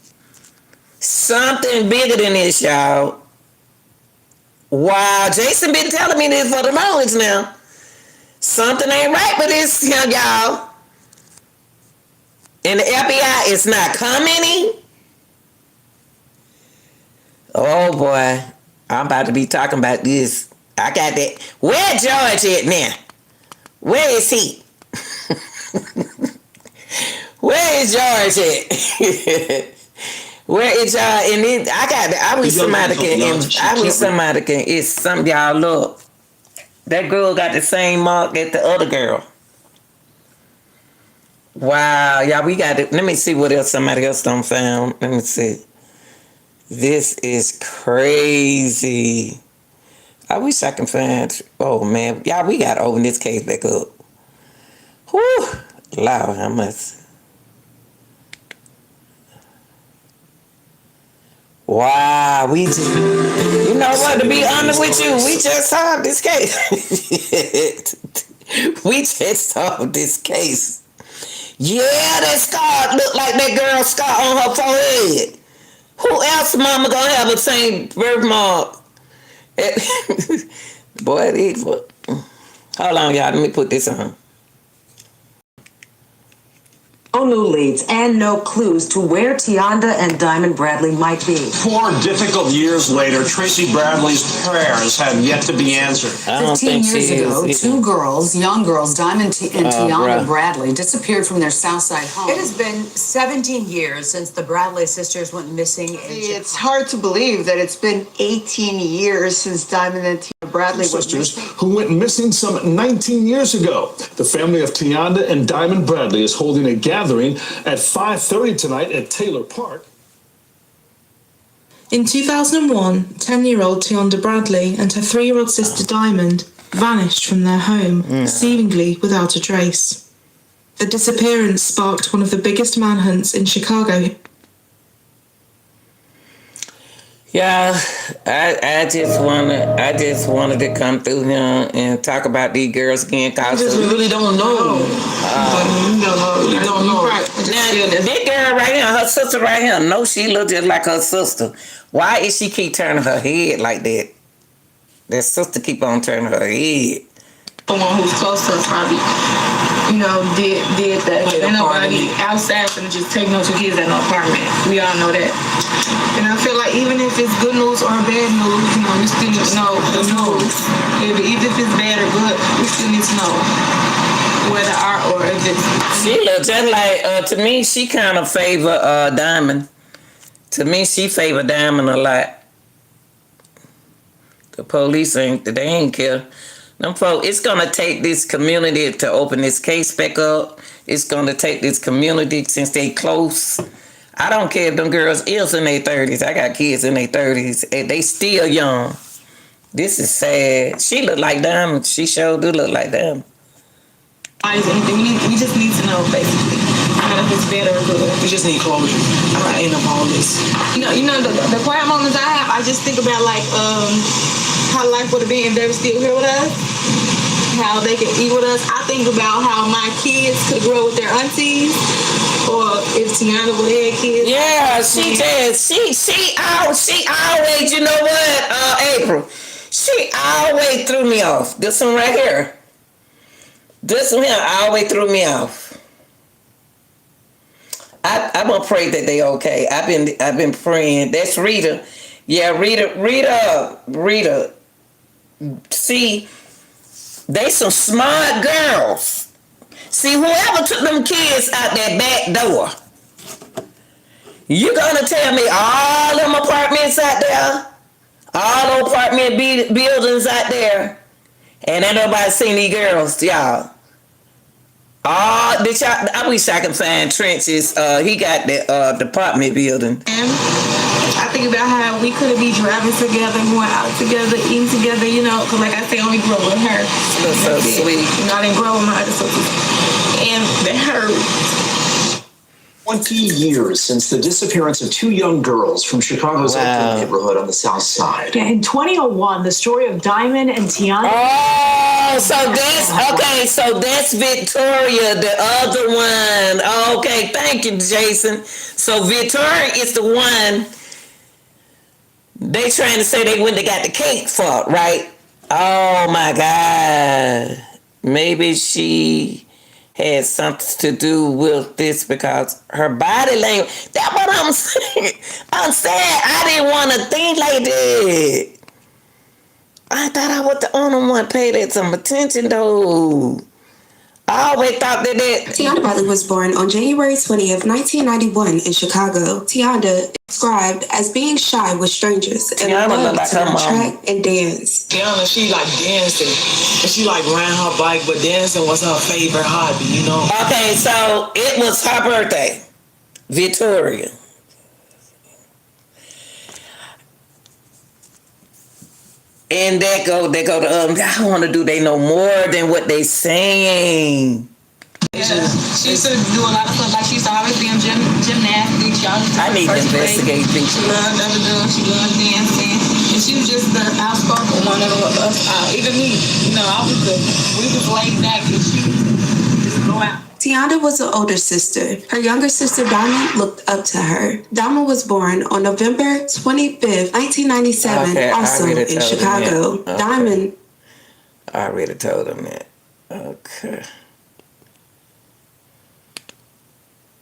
Speaker 1: Something bigger than this, y'all. Wow, Jason been telling me this for the longest now. Something ain't right with this, y'all. And the FBI is not commenting. Oh boy, I'm about to be talking about this. I got that. Where George at now? Where is he? Where is George at? Where is y'all? And then I wish somebody can. It's some y'all look. That girl got the same mark as the other girl. Wow, y'all, we got it. Let me see what else somebody else done found. Let me see. This is crazy. I wish I can find. Oh man, y'all, we got to open this case back up. Whew, Lord, how much? Wow, you know what, to be honest with you, we just solved this case. We just solved this case. Yeah, that scar look like that girl's scar on her forehead. Who else mama gonna have the same birthmark? Boy, these. Hold on, y'all, let me put this on.
Speaker 4: No new leads and no clues to where Tionda and Diamond Bradley might be.
Speaker 19: 4 difficult years later, Tracy Bradley's prayers have yet to be answered.
Speaker 4: 15 years ago, 2 girls, young girls, Diamond and Tionda Bradley, disappeared from their Southside home. It has been 17 years since the Bradley sisters went missing.
Speaker 2: It's hard to believe that it's been 18 years since Diamond and Tionda Bradley went
Speaker 3: Sisters
Speaker 2: missing.
Speaker 3: who went missing some 19 years ago. The family of Tionda and Diamond Bradley is holding a gathering at 5:30 tonight at Taylor Park.
Speaker 11: In 2001, 10-year-old Tionda Bradley and her 3-year-old sister Diamond vanished from their home, seemingly without a trace. The disappearance sparked one of the biggest manhunts in Chicago.
Speaker 1: Yeah, I just wanted to come through here and talk about these girls again.
Speaker 10: I just really don't know. You don't know.
Speaker 1: Now, this girl right here, her sister right here, no, she look just like her sister. Why is she keep turning her head like that? That sister keep on turning her head.
Speaker 11: Someone who's close to us probably, did that. Ain't nobody outside and just take no 2 kids at no apartment. We all know that. And I feel like even if it's good news or bad news, we still need to know the news. Even if it's bad or good, we still need to know whether or if it's.
Speaker 1: She looks just like, to me, she kind of favor Diamond. To me, she favor Diamond a lot. The police they ain't care. Them folks, it's gonna take this community to open this case back up. It's gonna take this community since they close. I don't care if them girls is in their 30s. I got kids in their 30s. And they still young. This is sad. She look like Diamond. She sure do look like Diamond.
Speaker 11: We just need to know, basically. If it's better or good.
Speaker 10: We just need closure at the end of all this.
Speaker 11: The quiet moments I have, I just think about how life would have been if they were still here with us, how they could eat with us. I think about how my kids could grow with their aunties, or if Tionda would have had kids.
Speaker 1: Yeah, she always, you know what, April, she always threw me off. This one right here. This one here always threw me off. I'm gonna pray that they okay. I've been praying. That's Rita. Yeah, Rita. See, they some smart girls. See, whoever took them kids out that back door, you gonna tell me all them apartments out there, all those apartment buildings out there, and ain't nobody seen these girls, y'all. I wish I could find Trench's. He got the apartment building.
Speaker 11: And I think about how we could be driving together, going out together, eating together, because like I say, I only grew up with her.
Speaker 1: That's so sweet.
Speaker 11: I didn't grow with my other sisters. And that hurt.
Speaker 19: 20 years since the disappearance of 2 young girls from Chicago's Oakland neighborhood on the South Side.
Speaker 15: Yeah, in 2001, the story of Diamond and Tionda.
Speaker 1: Oh, so that's Victoria, the other one. Okay, thank you, Jason. So Victoria is the one they trying to say they went and got the cake for, right? Oh my God. Maybe she had something to do with this because her body language. That's what I'm saying. I'm saying I didn't want to think like that. I thought I was the only one paid that some attention though. I always thought that
Speaker 14: Tionda Bradley was born on January 20th, 1991 in Chicago. Tionda described as being shy with strangers and loved to track and dance.
Speaker 10: Tionda, she dancing. And she ran her bike, but dancing was her favorite hobby,
Speaker 1: Okay, so it was her birthday. Victoria. And they go to I want to do they know more than what they saying.
Speaker 11: Yeah. She used to do a lot of stuff. Like she used to always be in gymnastics.
Speaker 1: I need to investigate these.
Speaker 11: She loved she loved dancing. And she was just the outspoken one of us. Even me, we was laid back and she would just go out.
Speaker 14: Tionda was the older sister. Her younger sister, Diamond, looked up to her. Diamond was born on November 25th, 1997, also in Chicago.
Speaker 1: Okay.
Speaker 14: Diamond.
Speaker 1: I already told him that. Okay.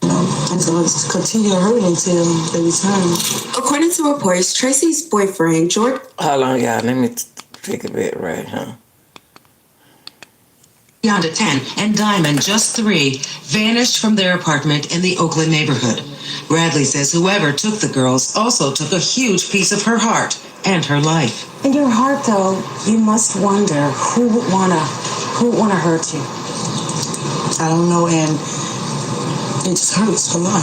Speaker 20: I'm going to continue hurting until they return.
Speaker 14: According to reports, Tracy's boyfriend, George...
Speaker 1: Hold on, y'all. Let me take a bit right, huh?
Speaker 21: Tionda 10 and Diamond, just 3, vanished from their apartment in the Oakland neighborhood. Bradley says whoever took the girls also took a huge piece of her heart and her life.
Speaker 20: In your heart, though, you must wonder who would wanna hurt you. I don't know, and it just hurts a lot,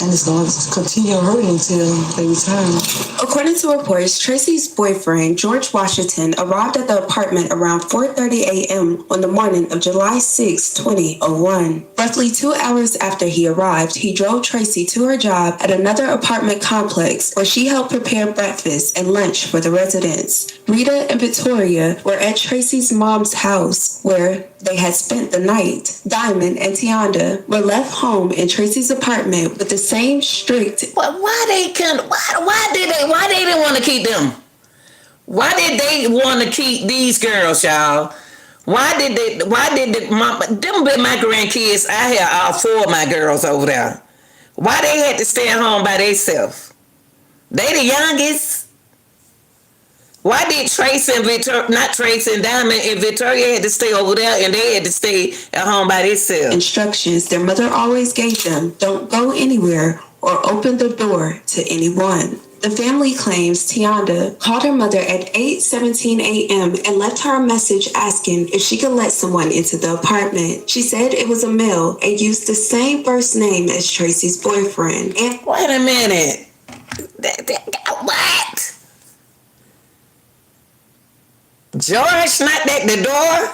Speaker 20: and it's going to continue hurting until they return.
Speaker 14: According to reports, Tracy's boyfriend, George Washington, arrived at the apartment around 4:30 a.m. on the morning of July 6, 2001. Roughly 2 hours after he arrived, he drove Tracy to her job at another apartment complex where she helped prepare breakfast and lunch for the residents. Rita and Victoria were at Tracy's mom's house where they had spent the night. Diamond and Tionda were left home in Tracy's apartment with the same strict.
Speaker 1: Why they didn't want to keep them? Why did they want to keep these girls, y'all? Why did them be my grandkids? I had all 4 of my girls over there. Why they had to stay at home by themselves? They the youngest. Why did Tracy and Diamond and Victoria had to stay over there and they had to stay at home by themselves?
Speaker 14: Instructions their mother always gave them: don't go anywhere or open the door to anyone. The family claims Tionda called her mother at 8:17 a.m. and left her a message asking if she could let someone into the apartment. She said it was a male and used the same first name as Tracy's boyfriend. And
Speaker 1: wait a minute. What? George knocked at the door?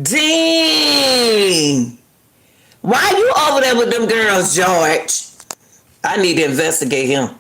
Speaker 1: Dang. Why you over there with them girls, George? I need to investigate him.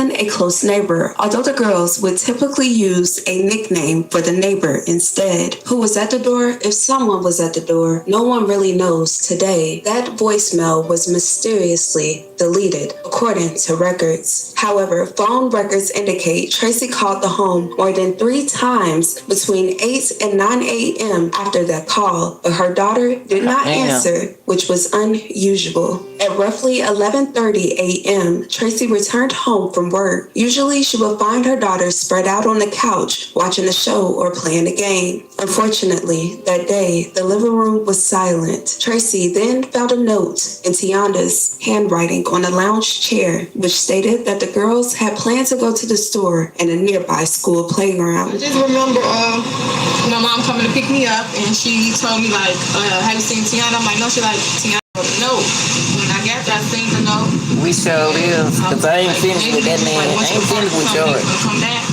Speaker 14: A close neighbor, although the girls would typically use a nickname for the neighbor instead. Who was at the door? If someone was at the door, no one really knows today. That voicemail was mysteriously deleted, according to records. However, phone records indicate Tracy called the home more than 3 times between 8 and 9 a.m. after that call, but her daughter did not answer, which was unusual. At roughly 11:30 a.m., Tracy returned home from work. Usually, she would find her daughter spread out on the couch, watching a show or playing a game. Unfortunately, that day, the living room was silent. Tracy then found a note in Tionda's handwriting on a lounge chair, which stated that the girls had planned to go to the store and a nearby school playground.
Speaker 11: I just remember my mom coming to pick me up, and she told me, like, have you seen Tionda? I'm like, no. She like, Tionda, no. When I got there, I seen the note.
Speaker 1: We sure is, because I ain't finished with that man. I ain't finished with George.
Speaker 11: Come back,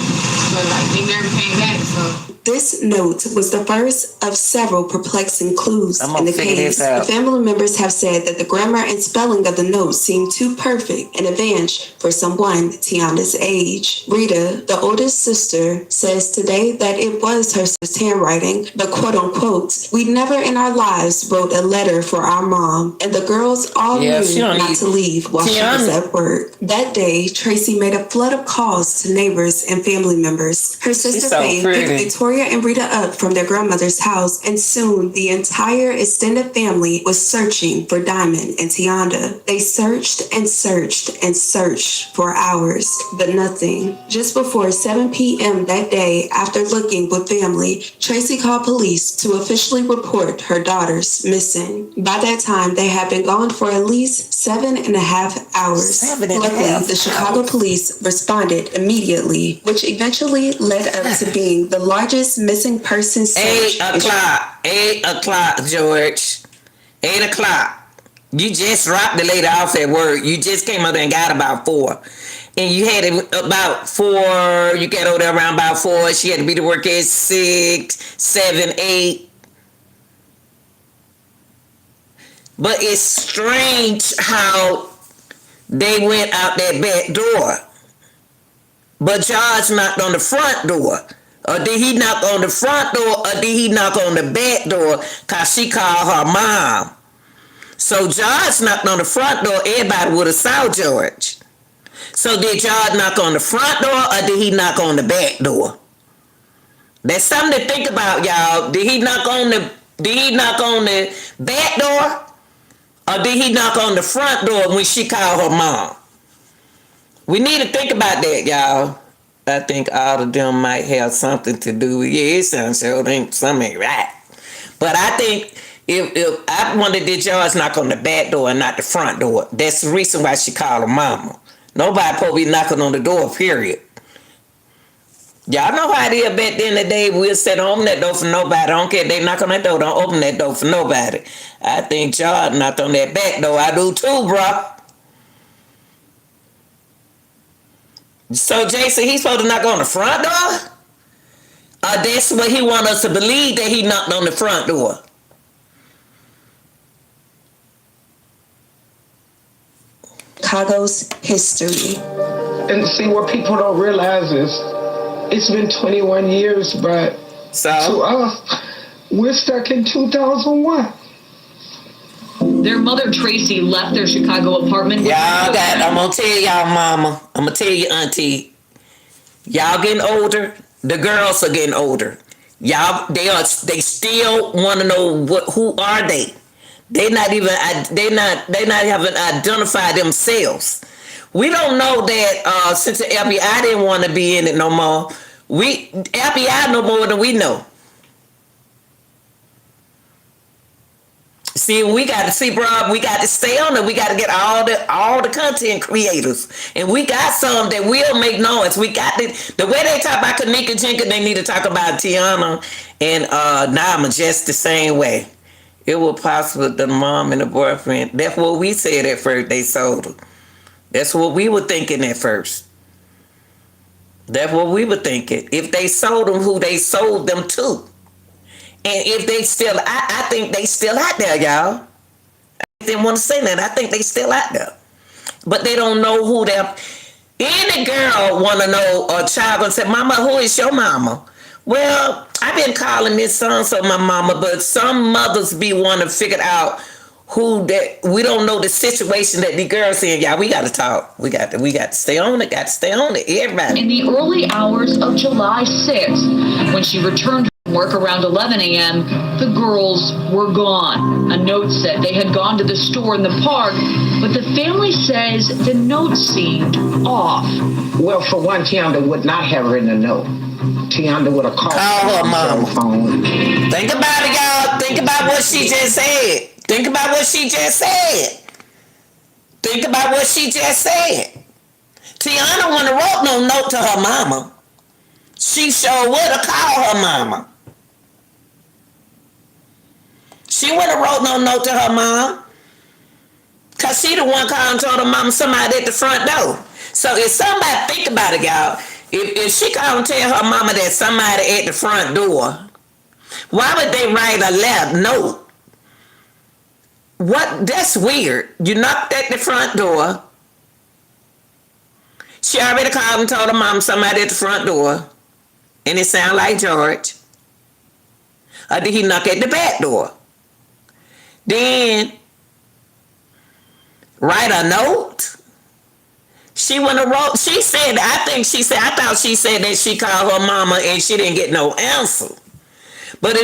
Speaker 11: but like, they never came back, so.
Speaker 14: This note was the first of several perplexing clues in the case. The family members have said that the grammar and spelling of the note seemed too perfect and advanced for someone Tionda's age. Rita, the oldest sister, says today that it was her sister's handwriting, but quote unquote, we never in our lives wrote a letter for our mom, and the girls all knew not to leave while she was at work. That day, Tracy made a flood of calls to neighbors and family members. Her sister Faith picked Victoria and Rita up from their grandmother's house, and soon the entire extended family was searching for Diamond and Tionda. They searched and searched and searched for hours, but nothing. Just before 7 p.m. that day, after looking with family, Tracy called police to officially report her daughters missing. By that time, they had been gone for at least 7.5 hours. Luckily, the Chicago police responded immediately, which eventually led up to being the largest missing person search.
Speaker 1: 8 o'clock, George. 8 o'clock. You just dropped the lady off at work. You just came up there and got about 4. And you had it about 4, you got over there around about 4. She had to be to work at 6, 7, 8. But it's strange how they went out that back door. But George knocked on the front door. Or did he knock on the front door, or did he knock on the back door? Because she called her mom. So George knocked on the front door, everybody would have saw George. So did George knock on the front door, or did he knock on the back door? That's something to think about, y'all. Did he knock on the back door? Or did he knock on the front door when she called her mom? We need to think about that, y'all. I think all of them might have something to do with it. It sounds so something ain't right. But I think if I wonder, did George knock on the back door and not the front door? That's the reason why she called her mama. Nobody supposed to be knocking on the door, period. Y'all know how it is back then in the day. We'll sit on that door for nobody. I don't care if they knock on that door. Don't open that door for nobody. I think George knocked on that back door. I do too, bro. So Jason, he's supposed to knock on the front door? That's what he wants us to believe, that he knocked on the front door.
Speaker 14: Chicago's history.
Speaker 8: And see, what people don't realize is it's been 21 years, but to us, we're stuck in 2001.
Speaker 5: Their mother, Tracy, left their Chicago apartment.
Speaker 1: I'm going to tell y'all, mama. I'm going to tell you, auntie. Y'all getting older. The girls are getting older. Y'all, they still want to know who are they. They not even identified themselves. We don't know that since the FBI didn't want to be in it no more. FBI know more than we know. See, we got to see, bro. We got to stay on it. We got to get all the content creators, and we got some that will make noise. We got the way they talk about Kanika Jenkins, they need to talk about Tiana and Nama just the same way. It was possible the mom and the boyfriend. That's what we said at first. They sold her. That's what we were thinking at first. That's what we were thinking. If they sold them, who they sold them to. And if they still, I think they still out there, y'all. I didn't want to say that. I think they still out there. But they don't know who they're. Any girl want to know, or child gonna say, Mama, who is your mama? Well, I've been calling this so my mama, but some mothers be wanting to figure out who that. We don't know the situation that the girls in. Y'all, we got to talk. We got to stay on it. Got to stay on it. Everybody.
Speaker 5: In the early hours of July 6th, when she returned from work around 11 a.m., the girls were gone. A note said they had gone to the store in the park, but the family says the note seemed off.
Speaker 8: Well, for one, Tionda would not have written a note. Tionda would have called
Speaker 1: her mama. Phone. Think about it, y'all. Think about what she just said. Think about what she just said. Think about what she just said. Tiana wouldn't have wrote no note to her mama. She sure would have called her mama. She wouldn't have wrote no note to her mom. Because she the one called and told her mama somebody at the front door. So if somebody, think about it, y'all. If she called and tell her mama that somebody at the front door, why would they write a letter note? What? That's weird. You knocked at the front door. She already called and told her mom somebody at the front door. And it sounded like George. Or did he knock at the back door? Then write a note? She went and wrote, I thought she said that she called her mama and she didn't get no answer. But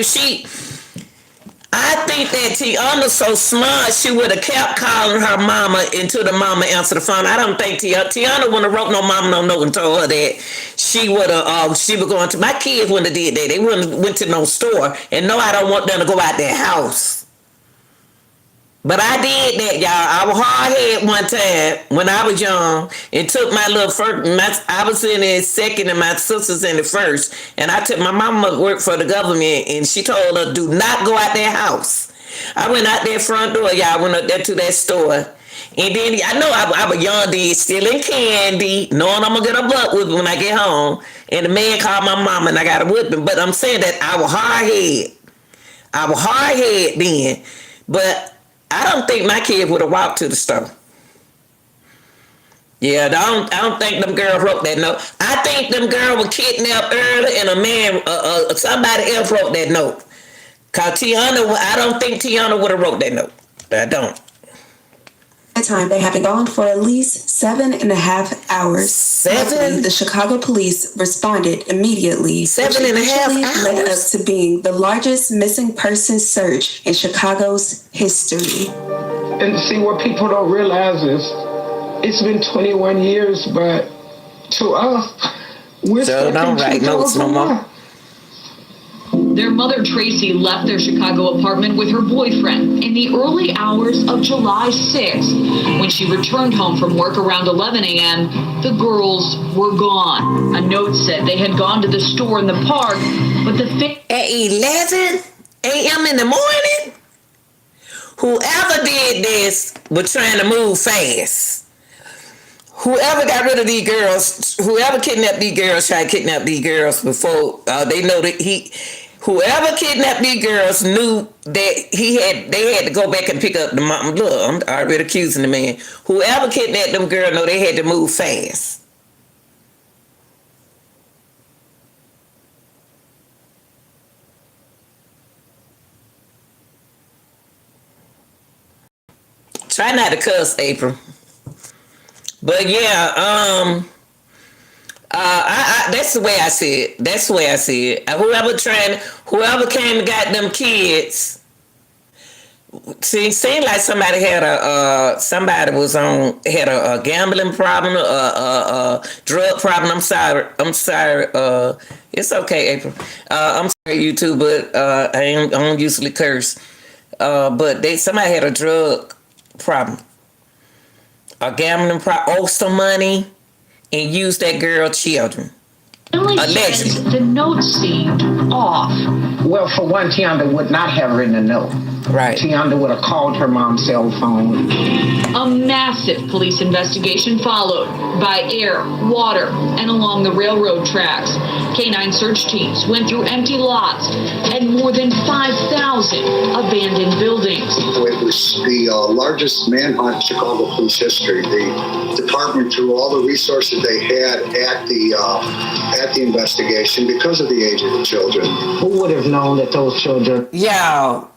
Speaker 1: I think that Tionda's so smart, she would have kept calling her mama until the mama answered the phone. I don't think Tiana wouldn't have wrote no mama no note and told her that she would have, she was going to, my kids wouldn't have did that. They wouldn't have went to no store. And no, I don't want them to go out their house. But I did that, y'all. I was hard-headed one time when I was young and took my little first, I was in the second and my sister's in the first. And I took my mama worked for the government and she told her, do not go out their house. I went out their front door, y'all. I went up there to that store And then I know I was young then, stealing candy, knowing I'm gonna get a butt whipping when I get home. And the man called my mama and I got a whipping. But I'm saying that I was hard-headed. I was hard-headed then. But I don't think my kid would have walked to the store. Yeah, I don't think them girls wrote that note. I think them girls were kidnapped early and a man, somebody else wrote that note. Cause Tionda, I don't think Tionda would have wrote that note. I don't.
Speaker 14: At the time, they had been gone for at least 7.5 hours. Luckily, the Chicago police responded immediately.
Speaker 1: 7.5 hours?
Speaker 14: Led up to being the largest missing person search in Chicago's history.
Speaker 8: And see, what people don't realize is it's been 21 years, but to us, we're
Speaker 1: so don't write notes no more.
Speaker 5: Their mother, Tracy, left their Chicago apartment with her boyfriend in the early hours of July 6th. When she returned home from work around 11 a.m., the girls were gone. A note said they had gone to the store in the park, but at 11
Speaker 1: a.m. in the morning? Whoever did this was trying to move fast. Whoever got rid of these girls, whoever kidnapped these girls, tried to kidnap these girls before they know that whoever kidnapped these girls knew that they had to go back and pick up the mom. Look, I'm already accusing the man. Whoever kidnapped them girls know they had to move fast. Try not to cuss, April. But yeah, that's the way I see it. That's the way I see it. Whoever came and got them kids. See, it seemed like somebody had a gambling problem, a drug problem. I'm sorry. It's okay, April. I'm sorry, you too, but I don't usually curse. But somebody had a drug problem. A gambling problem, owed some money, and used that girl's children. Allegedly.
Speaker 5: The note seemed off.
Speaker 18: Well, for one, Tionda would not have written a note.
Speaker 1: Right.
Speaker 18: Tionda would have called her mom's cell phone.
Speaker 5: A massive police investigation followed by air, water, and along the railroad tracks. Canine search teams went through empty lots and more than 5,000 abandoned buildings.
Speaker 9: It was the largest manhunt in Chicago police history. The department threw all the resources they had at the investigation because of the age of the children.
Speaker 18: Who would have known that those children?
Speaker 1: Yeah.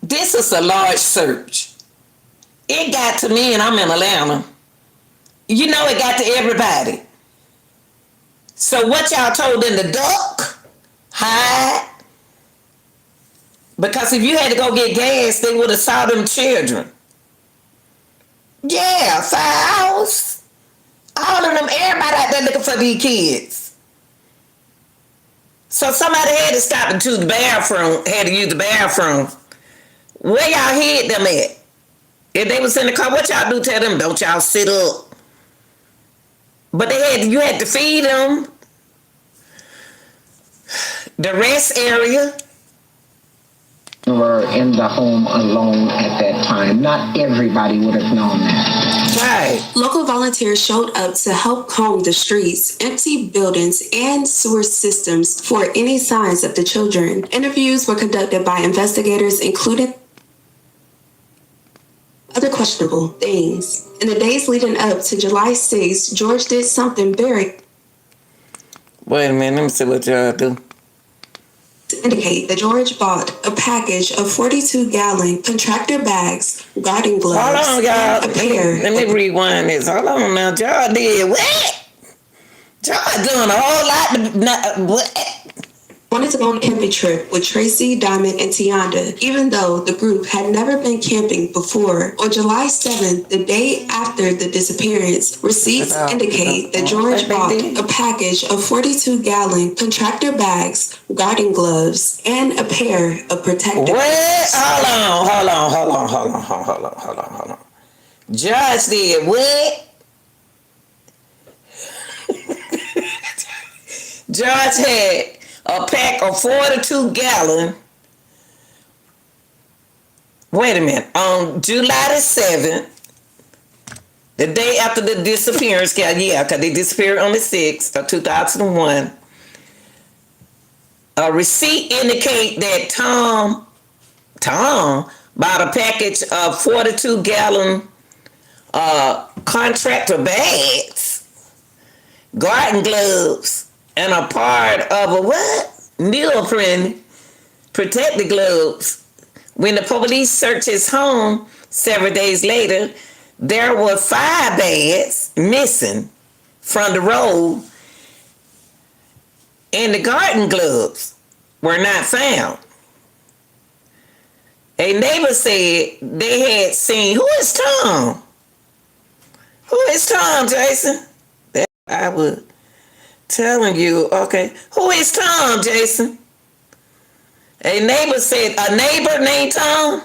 Speaker 1: This is a large search. It got to me, and I'm in Atlanta. You know it got to everybody. So what y'all told them to duck, hide? Because if you had to go get gas, they would have saw them children. Yeah, 5 hours. All of them, everybody out there looking for these kids. So somebody had to stop and use the bathroom, had to use the bathroom. Where y'all hid them at? If they was in the car, what y'all do? Tell them, don't y'all sit up. But you had to feed them. The rest area.
Speaker 18: Were in the home alone at that time. Not everybody would have known that.
Speaker 1: Right.
Speaker 14: Local volunteers showed up to help comb the streets, empty buildings, and sewer systems for any signs of the children. Interviews were conducted by investigators, including other questionable things. In the days leading up to July 6th, George did something very...
Speaker 1: Wait a minute, let me see what y'all do.
Speaker 14: To indicate that George bought a package of 42-gallon contractor bags, garden gloves,
Speaker 1: hold on, y'all.
Speaker 14: and a pair.
Speaker 1: Let me rewind this. Hold on now. Y'all did what? Y'all doing a whole lot. What?
Speaker 14: Wanted to go on a camping trip with Tracy, Diamond, and Tionda, even though the group had never been camping before. On July 7th, the day after the disappearance, receipts indicate that George bought a package of 42-gallon contractor bags, garden gloves, and a pair of protective gloves.
Speaker 1: Hold on. George did what? George had a pack of 42-gallon. Wait a minute. On July the 7th, The day after the disappearance, yeah, because they disappeared on the 6th of 2001. A receipt indicate that Tom bought a package of 42-gallon contractor bags, garden gloves, and a part of a what? Neoprene protective gloves. When the police searched his home several days later, there were 5 bags missing from the roll, and the garden gloves were not found. A neighbor said they had seen, who is Tom? Who is Tom, Jason? That I was telling you, okay. Who is Tom, Jason? A neighbor said, a neighbor named Tom?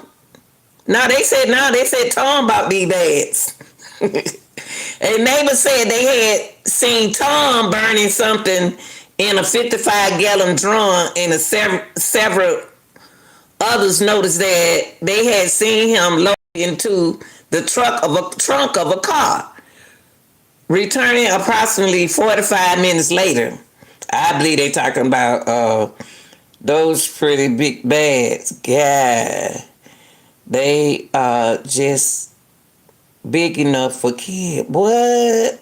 Speaker 1: No, they said Tom bought these bags. A neighbor said they had seen Tom burning something in a 55-gallon drum, and several others noticed that they had seen him load into the trunk of a car, returning approximately 45 minutes later. I believe they're talking about those pretty big bags. God, they are just big enough for kids. What?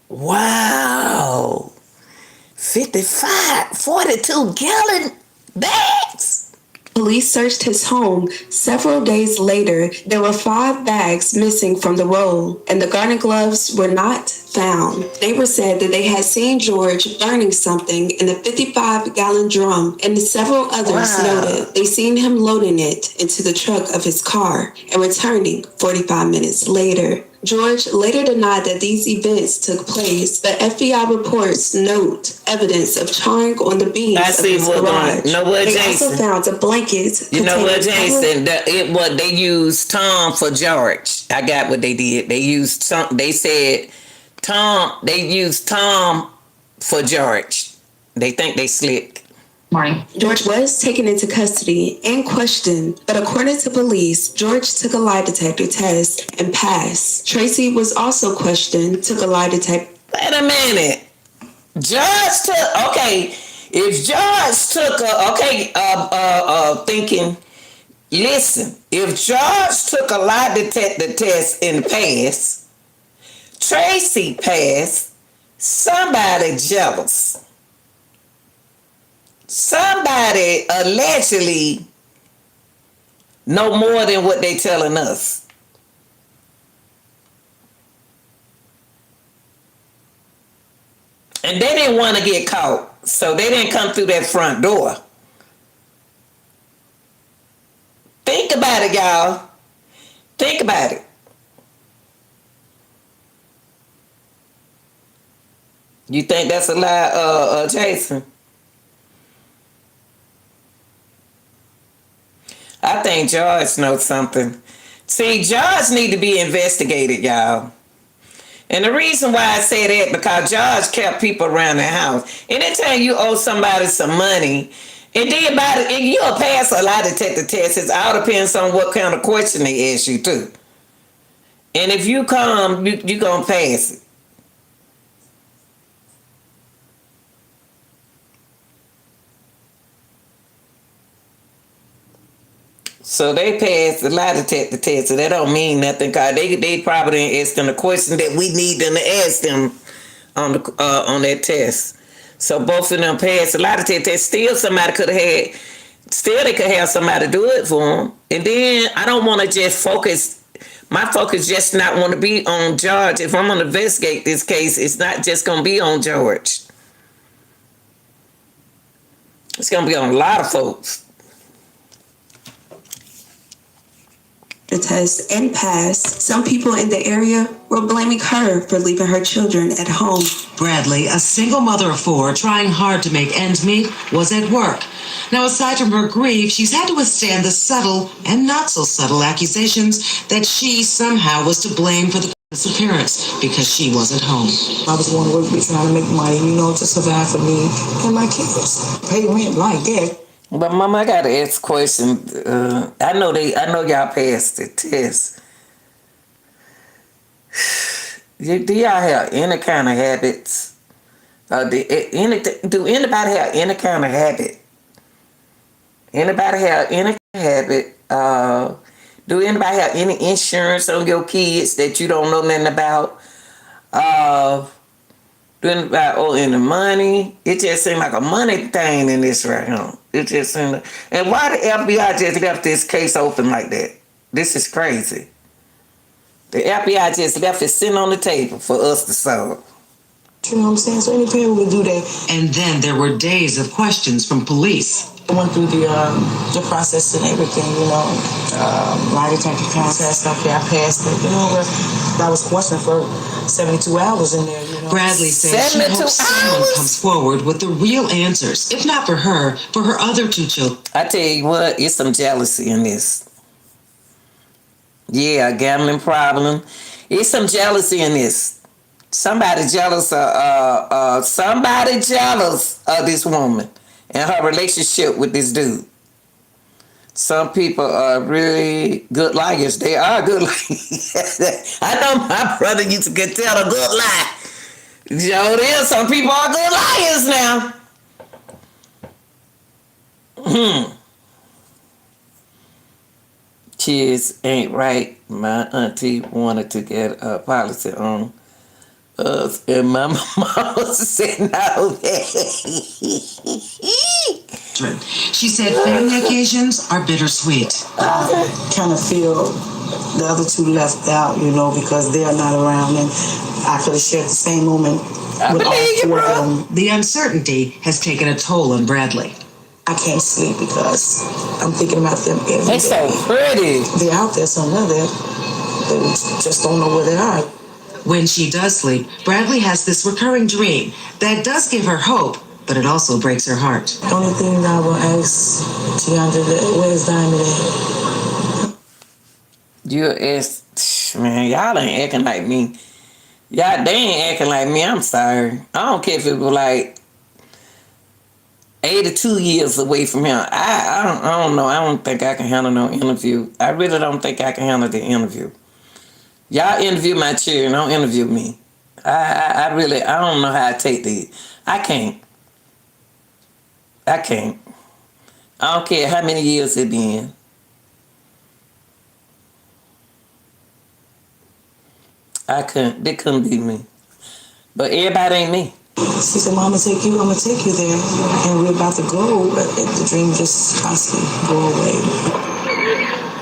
Speaker 1: Wow. 42-gallon bags.
Speaker 14: Police searched his home. Several days later, there were 5 bags missing from the roll, and the garden gloves were not found. Neighbors said that they had seen George burning something in a 55-gallon drum, and several others noted they seen him loading it into the trunk of his car and returning 45 minutes later. George later denied that these events took place, but FBI reports note evidence of charring on the beams of his garage. They also found a blanket.
Speaker 1: You know what, Jason? They used Tom for George. I got what they did. They used Tom. They said Tom. They used Tom for George. They think they slipped.
Speaker 14: Morning. George was taken into custody and questioned, but according to police, George took a lie detector test and passed. Tracy was also questioned, took a lie detector.
Speaker 1: Wait a minute. George took, okay, if George took thinking, listen, if George took a lie detector test and passed, Tracy passed, somebody jealous. Somebody allegedly know more than what they telling us. And they didn't want to get caught, so they didn't come through that front door. Think about it, y'all. Think about it. You think that's a lie, Jason? I think George knows something. See, George need to be investigated, y'all. And the reason why I say that, because George kept people around the house. Anytime you owe somebody some money, and then you'll pass a lie detector test. It all depends on what kind of question they ask you too. And if you come, you're going to pass it. So they passed the lie detector test, so that don't mean nothing, because they probably didn't ask them the question that we need them to ask them on that test. So both of them passed the lie detector test. Still, somebody could have had, still they could have somebody do it for them. And then I don't want to just focus, my focus just not want to be on George. If I'm going to investigate this case, it's not just going to be on George. It's going to be on a lot of folks.
Speaker 14: The test and passed. Some people in the area were blaming her for leaving her children at home.
Speaker 21: Bradley, a single mother of 4 trying hard to make ends meet, was at work. Now, aside from her grief, she's had to withstand the subtle and not so subtle accusations that she somehow was to blame for the disappearance because she wasn't home.
Speaker 20: I was going to work trying to make money, to survive for me and my kids. Pay rent like that.
Speaker 1: But Mama, I gotta ask a question. I know y'all passed the test. Do y'all have any kind of habits? Do anybody have any kind of habit? Anybody have any habit? Do anybody have any insurance on your kids that you don't know nothing about? Do anybody owe any money? It just seemed like a money thing in this right now. It just seemed like, and why the FBI just left this case open like that? This is crazy. The FBI just left it sitting on the table for us to solve.
Speaker 20: You know what I'm saying? So any parent would do that.
Speaker 21: And then there were days of questions from police.
Speaker 20: I went through the process and everything, you know, lie detector contest. Okay, I passed it, you know, but I was questioned for 72 hours in there, you know.
Speaker 21: Bradley says she hopes someone comes forward with the real answers, if not for her other two children.
Speaker 1: I tell you what, it's some jealousy in this. Yeah, a gambling problem. It's some jealousy in this. Somebody jealous of this woman and her relationship with this dude. Some people are really good liars. They are good liars. I know my brother used to get tell a good lie. Joe, there's some people are good liars now. Kids ain't right. My auntie wanted to get a policy on us, and my mom said no.
Speaker 21: She said family occasions are bittersweet.
Speaker 20: I kind of feel the other two left out, you know, because they're not around, and I could have shared the same moment with all four of them.
Speaker 21: The uncertainty has taken a toll on Bradley.
Speaker 20: I can't sleep because I'm thinking about them every day.
Speaker 1: They're so pretty.
Speaker 20: They're out there somewhere. They just don't know where they are.
Speaker 21: When she does sleep, Bradley has this recurring dream that does give her hope, but it also breaks her heart.
Speaker 20: The only thing I will ask Tionda, where's Diamond at?
Speaker 1: You ask, man, y'all ain't acting like me. They ain't acting like me. I'm sorry. I don't care if it was like 82 years away from him. I don't know. I don't think I can handle no interview. I really don't think I can handle the interview. Y'all interview my children, don't interview me. I don't know how I take these. I can't. I don't care how many years it been. They couldn't be me. But everybody ain't me.
Speaker 20: She said, Mama, I'm gonna take you there. And we're about to go, but the dream just constantly go away.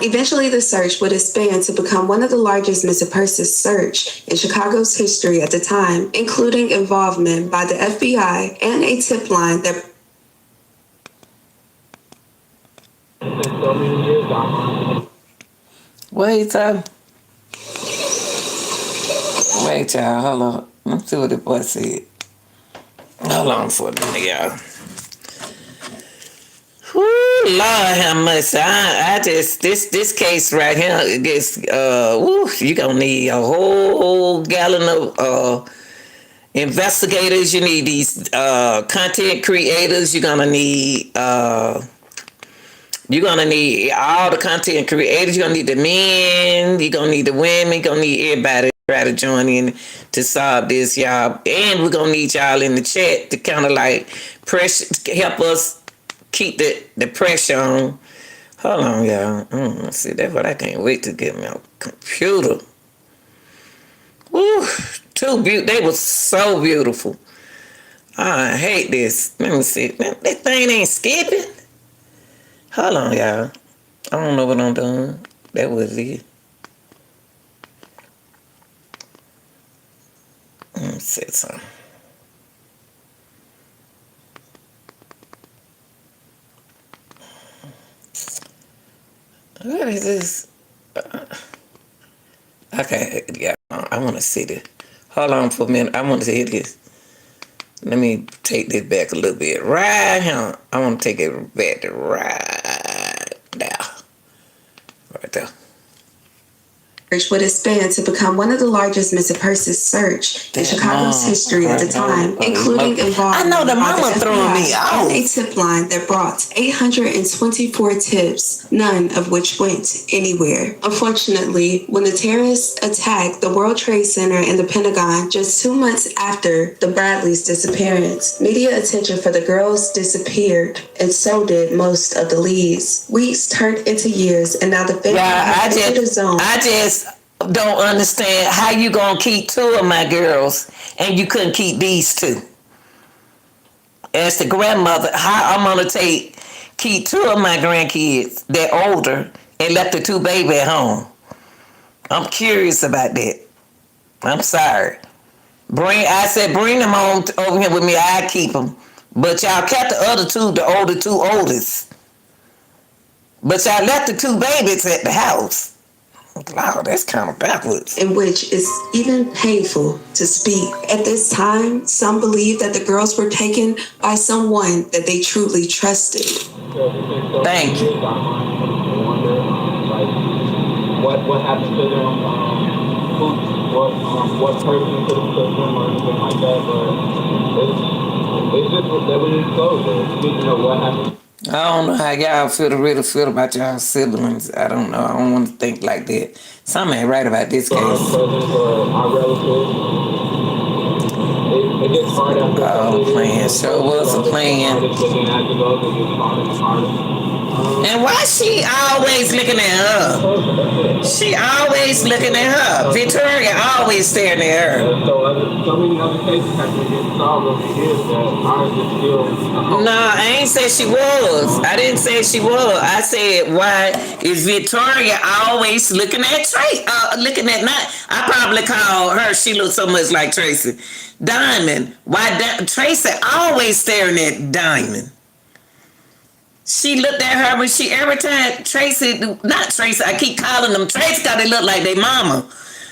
Speaker 14: Eventually, the search would expand to become one of the largest missing persons search in Chicago's history at the time, including involvement by the FBI and a tip line that
Speaker 1: Wait, y'all, hold on. Let's see what the boy said. Hold on for a minute, y'all. Whoo, Lord have mercy. I just, this case right here, you gonna need a whole gallon of investigators. You need these content creators. You're gonna need all the content creators. You're gonna need the men. You're gonna need the women. You're gonna need everybody to join in to solve this, y'all. And we're gonna need y'all in the chat to kind of like help us keep the pressure on. Hold on, y'all. See, that's what I can't wait to get my computer. Woo, they were so beautiful. I hate this. Let me see. That thing ain't skipping. Hold on, y'all. I don't know what I'm doing. That was it. Let me see something. What is this? Okay, yeah, I want to see this. Hold on for a minute. I want to see this. Let me take this back a little bit. Right here. I want to take it back to right there. Right there.
Speaker 14: would expand to become one of the largest missing persons search in Chicago's history at the time, including involving
Speaker 1: the mama throwing me out.
Speaker 14: and a tip line that brought 824 tips, none of which went anywhere. Unfortunately, when the terrorists attacked the World Trade Center and the Pentagon just 2 months after the Bradleys' disappearance, media attention for the girls disappeared, and so did most of the leads. Weeks turned into years, and now the family has entered the zone.
Speaker 1: I just don't understand how you gonna keep 2 of my girls and you couldn't keep these 2. As the grandmother, how I'm gonna keep 2 of my grandkids, they're older, and left the 2 baby at home. I'm curious about that. I'm sorry. I said bring them on over here with me. I keep them, but y'all kept the other 2, the older 2 oldest. But y'all left the 2 babies at the house. Wow, that's kind of backwards.
Speaker 14: In which it's even painful to speak. At this time, some believe that the girls were taken by someone that they truly trusted.
Speaker 1: Thank you.
Speaker 7: What happened to them? What person could have took them or anything like that? But it's just that we need closure. We need to know what happened.
Speaker 1: I don't know how y'all really feel about y'all siblings. I don't know. I don't want to think like that. Something ain't right about this case.
Speaker 7: Our cousins or our relatives. It gets hard after
Speaker 1: a plan. Sure was a plan. And why she always looking at her? She always looking at her. Victoria always staring at her.
Speaker 7: So many other cases have to get solved over the years that ours is still.
Speaker 1: No, I ain't say she was. I didn't say she was. I said, why is Victoria always looking at Tracy? I probably call her, she looks so much like Tracy. Diamond. Why Tracy always staring at Diamond? She looked at her every time Tracy, not Tracy, I keep calling them Tracy because they look like their mama.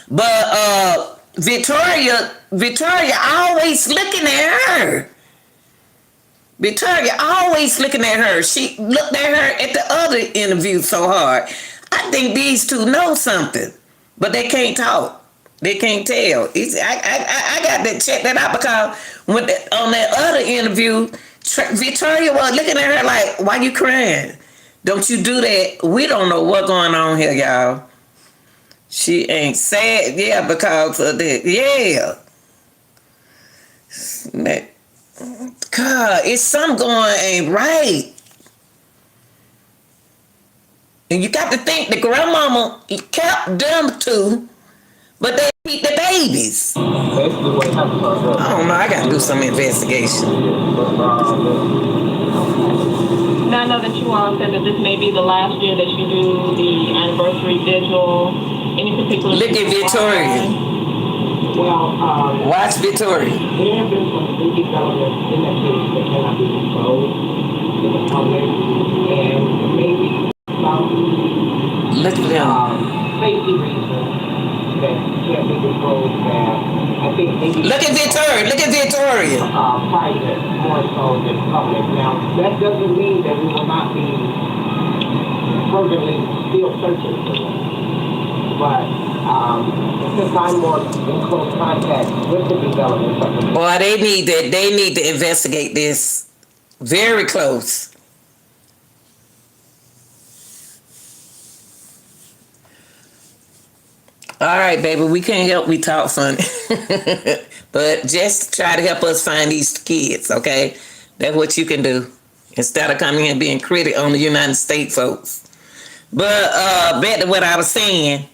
Speaker 1: But Victoria always looking at her. Victoria always looking at her. She looked at her at the other interview so hard. I think these 2 know something, but they can't talk. They can't tell. I got to check that out because on that other interview, Victoria was looking at her like, why you crying? Don't you do that. We don't know what's going on here, y'all. She ain't sad, because of that. Yeah. God, it's something going ain't right. And you got to think the grandmama kept them 2, but they keep the babies. I don't know, I got to do some investigation.
Speaker 11: Now I know that you all said that this may be the last year that you do the anniversary vigil. Any particular...
Speaker 1: Look at Victoria.
Speaker 7: Well,
Speaker 1: watch Victoria.
Speaker 7: There have been some new developments in that case that cannot be disclosed to the public, and maybe some
Speaker 1: look at them.
Speaker 7: Safety reasons that can't be disclosed. That I think maybe
Speaker 1: look at Victoria. Look at Victoria.
Speaker 7: Private more so than public. Now that doesn't mean that we will not be fervently still searching for them, but. Since I'm more in close contact with the development.
Speaker 1: Boy, they need to investigate this very close. All right, baby, we can't help we talk funny. But just try to help us find these kids, okay? That's what you can do. Instead of coming here and being critic on the United States folks. But back to what I was saying.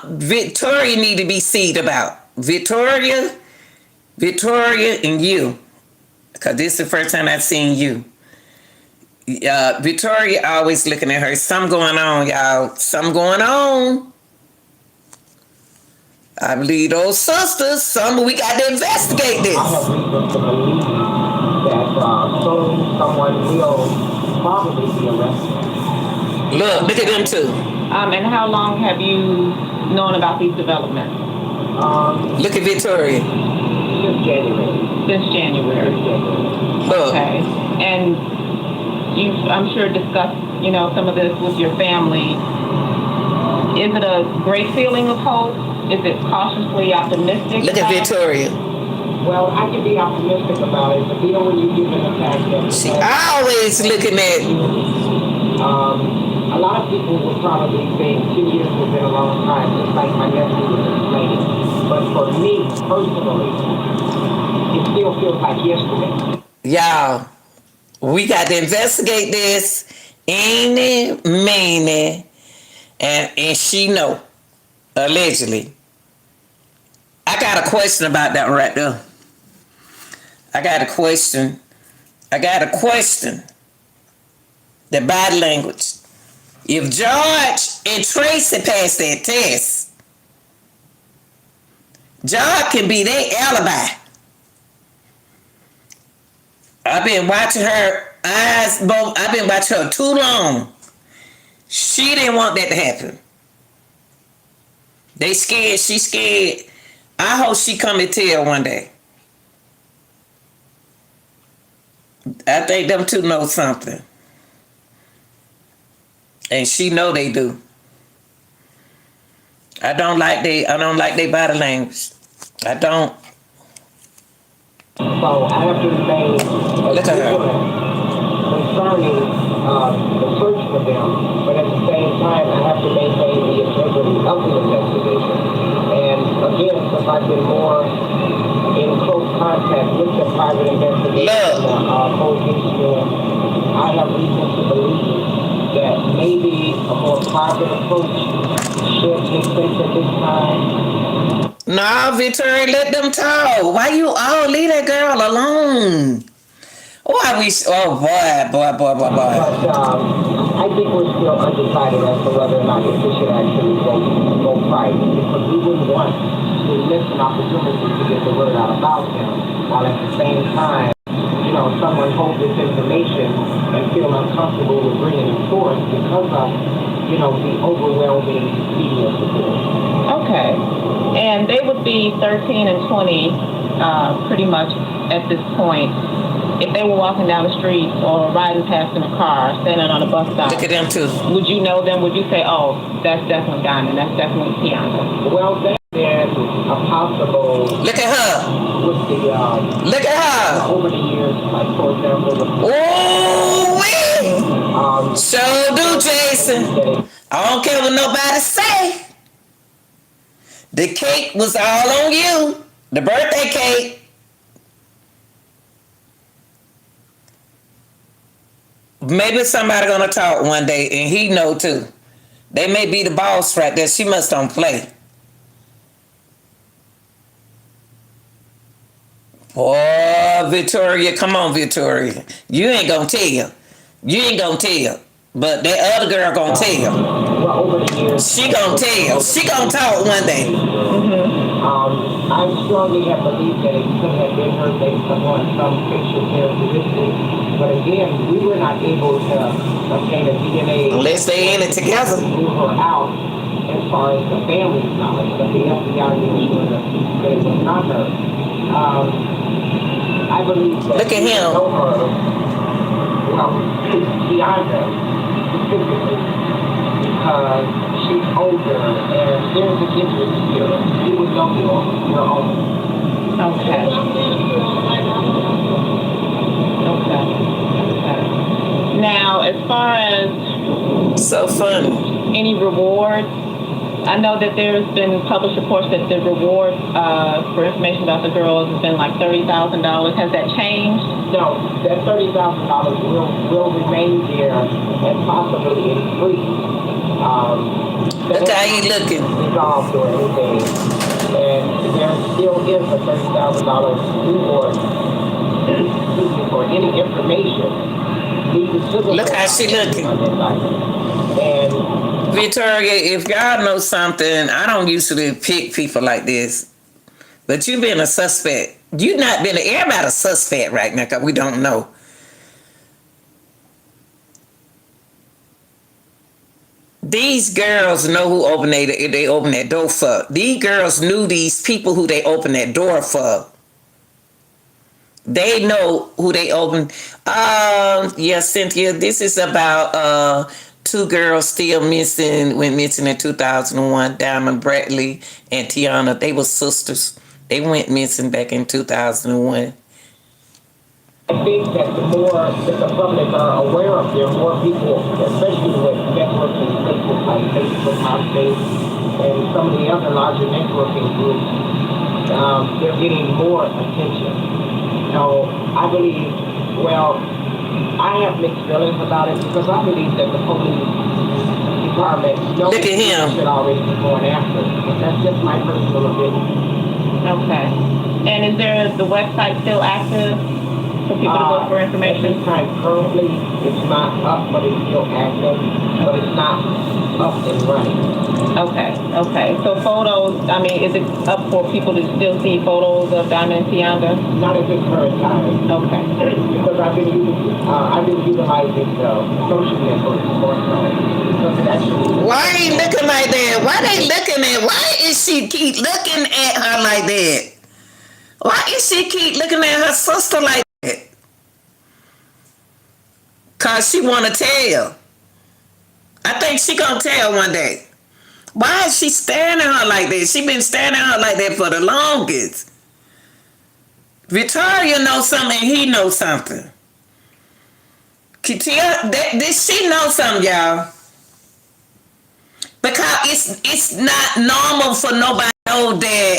Speaker 1: Victoria need to be seen about. Victoria and you. Because this is the first time I've seen you. Victoria always looking at her. Something going on, y'all. Something going on. I believe those sisters, we got to investigate this.
Speaker 7: I have reason to believe that someone will probably be arrested.
Speaker 1: Look at them 2.
Speaker 11: And how long have you known about these developments?
Speaker 1: Look at Victoria.
Speaker 7: Since January.
Speaker 1: Look.
Speaker 11: Okay. And you've, I'm sure, discussed, some of this with your family. Is it a great feeling of hope? Is it cautiously optimistic?
Speaker 1: Look at Victoria.
Speaker 7: Well, I can be optimistic about it, but then when you give it the fact that
Speaker 1: she always looking at.
Speaker 7: A lot of people would probably say 2 years has been a long time, just like my nephew was explaining. But for me personally, it still feels like yesterday.
Speaker 1: Y'all, we got to investigate this. Eeny, meeny, and she know, allegedly. I got a question about that right there. I got a question. The body language. If George and Tracy pass that test, George can be their alibi. I've been watching her eyes, I've been watching her too long. She didn't want that to happen. They scared, she scared. I hope she come and tell one day. I think them two know something. And she know they do. I don't like they body language. I don't.
Speaker 7: So I have to remain concerning the search for them, but at the same time I have to maintain the integrity of the investigation. And again, since I've been more in close contact with the private investigation, police, I have reason to believe that maybe a more private approach should take place at this time.
Speaker 1: No, Victoria, let them talk. Why you all leave that girl alone? Why we? Oh boy.
Speaker 7: But I think we're still undecided as to whether or not this should actually go private, because we wouldn't want to miss an opportunity to get the word out about him, while at the same time, someone holds this information and feel uncomfortable with bringing it forth because of, the overwhelming media support.
Speaker 11: Okay. And they would be 13 and 20 pretty much at this point. If they were walking down the street or riding past in a car, standing on a bus stop.
Speaker 1: Look at them too.
Speaker 11: Would you know them? Would you say, oh, that's definitely Diamond, that's definitely Tionda?
Speaker 7: Well, there's a possible...
Speaker 1: Look at her.
Speaker 7: With the...
Speaker 1: Look at her.
Speaker 7: Over the years, like, for example...
Speaker 1: Ooh-wee! So do, Jason. I don't care what nobody say. The cake was all on you. The birthday cake. Maybe somebody gonna talk one day, and he know too. They may be the boss right there. She must don't play. Boy, Victoria, come on, Victoria. You ain't gonna tell. You ain't gonna tell. But that other girl gonna tell. She gonna tell. She gonna talk one day.
Speaker 7: I strongly have believed that it could have been her based upon some facial characteristics. But again, we were not able to obtain a DNA.
Speaker 1: Unless they in it together.
Speaker 7: Rule her out as far as the family's knowledge. But the FBI didn't sure that it was not her. I believe that...
Speaker 1: Look at him.
Speaker 7: Know her, well, Tionda specifically, because she's older and there's a difference here. You would know your own.
Speaker 11: Okay. Now, as far as...
Speaker 1: So funny.
Speaker 11: Any rewards? I know that there's been published reports that the reward for information about the girls has been like $30,000. Has that changed?
Speaker 7: No, that $30,000 will remain there and possibly increase.
Speaker 1: Look how you looking.
Speaker 7: Resolved or anything. And there still is a $30,000 reward for any information.
Speaker 1: Look how she looking.
Speaker 7: And
Speaker 1: Victoria, if y'all know something, I don't usually pick people like this, but you being a suspect. You not been everybody a suspect right now because we don't know. These girls know who they opened that door for. These girls knew these people who they opened that door for. They know who they opened. Yeah, Cynthia, this is about 2 girls still missing, went missing in 2001. Diamond Bradley and Tionda, they were sisters. They went missing back in 2001.
Speaker 7: I think that the more that the public are aware of them, more people, especially with networking places like Facebook, MySpace, and some of the other larger networking groups, they're getting more attention. So I believe, well, I have mixed feelings about it because I believe that the police department knows
Speaker 1: Look at him.
Speaker 7: should already be going after it. But that's just my personal opinion.
Speaker 11: Okay. And is there the website still active for people to look for information?
Speaker 7: At this time, currently, it's not up, but it's still active, but it's not up and running.
Speaker 11: Okay. So photos, I mean, is it up for people to still see photos of Diamond and Tionda?
Speaker 7: Not at this current time.
Speaker 11: Okay.
Speaker 7: Because I've been utilizing social networks more so. Because it actually.
Speaker 1: Why they looking like that? Why they looking at? Why is she keep looking at her like that? Why is she keep looking at her sister like that? Cause she wanna tell. I think she gonna tell one day. Why is she staring at her like that? She been staring at her like that for the longest. Victoria knows something and he knows something. She knows something, y'all. Because it's not normal for nobody to know that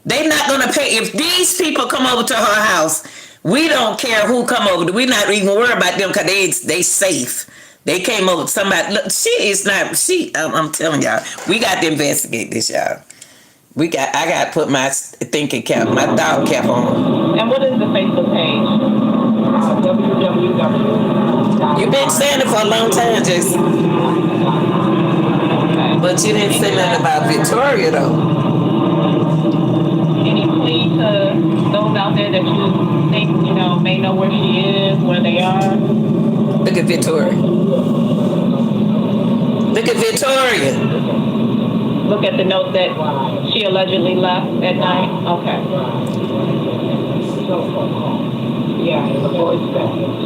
Speaker 1: they not gonna pay. If these people come over to her house, we don't care who come over. We not even worried about them because they safe. They came over. Somebody. Look, she is not. I'm telling y'all, we got to investigate this, y'all. I got to put my thinking cap, my thought cap on.
Speaker 11: And what is the Facebook page?
Speaker 7: www.
Speaker 1: You've been saying it for a long time, Jason. But you didn't say nothing about Victoria, though.
Speaker 11: Any plea to those out there that you think, may know where she is, where they are?
Speaker 1: Look at Victoria. Look at Victoria.
Speaker 11: Look at the note that she allegedly left at night? Okay.
Speaker 7: Yeah, the voice message.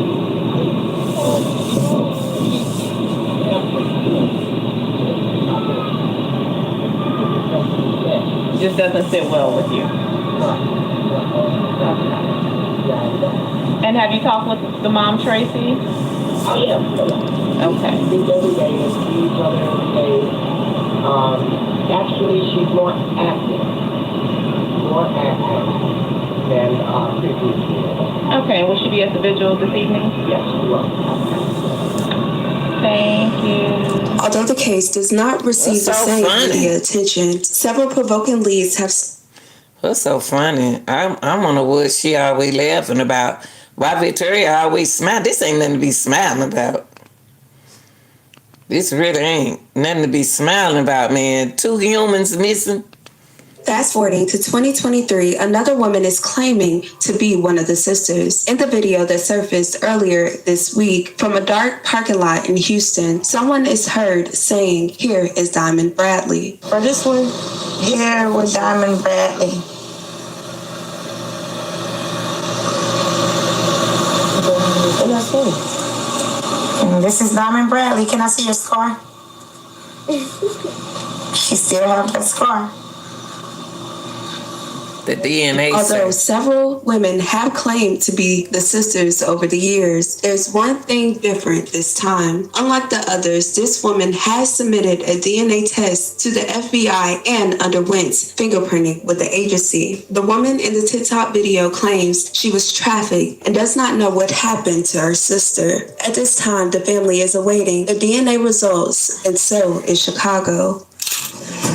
Speaker 11: Just doesn't sit well with you. And have you talked with the mom, Tracy?
Speaker 7: Oh, yeah.
Speaker 11: Okay.
Speaker 7: We speak every day, we see each other every day. Actually, she's more active than previously.
Speaker 11: Okay, will she be at the vigil this evening?
Speaker 7: Yes, she will.
Speaker 11: Thank you.
Speaker 14: Although the case does not receive the same media attention, several provoking leads have.
Speaker 1: What's so funny? I wonder what she always laughing about. Why Victoria always smile? This ain't nothing to be smiling about. This really ain't nothing to be smiling about, man. 2 humans missing.
Speaker 14: Fast forwarding to 2023, another woman is claiming to be one of the sisters. In the video that surfaced earlier this week from a dark parking lot in Houston, someone is heard saying, "Here is Diamond Bradley."
Speaker 18: For this one, here with Diamond Bradley. And that's it. And this is Diamond Bradley. Can I see your scar? She still has that scar.
Speaker 1: The DNA.
Speaker 14: Although several women have claimed to be the sisters over the years, there's one thing different this time. Unlike the others, this woman has submitted a DNA test to the FBI and underwent fingerprinting with the agency. The woman in the TikTok video claims she was trafficked and does not know what happened to her sister. At this time, the family is awaiting the DNA results, and so is Chicago.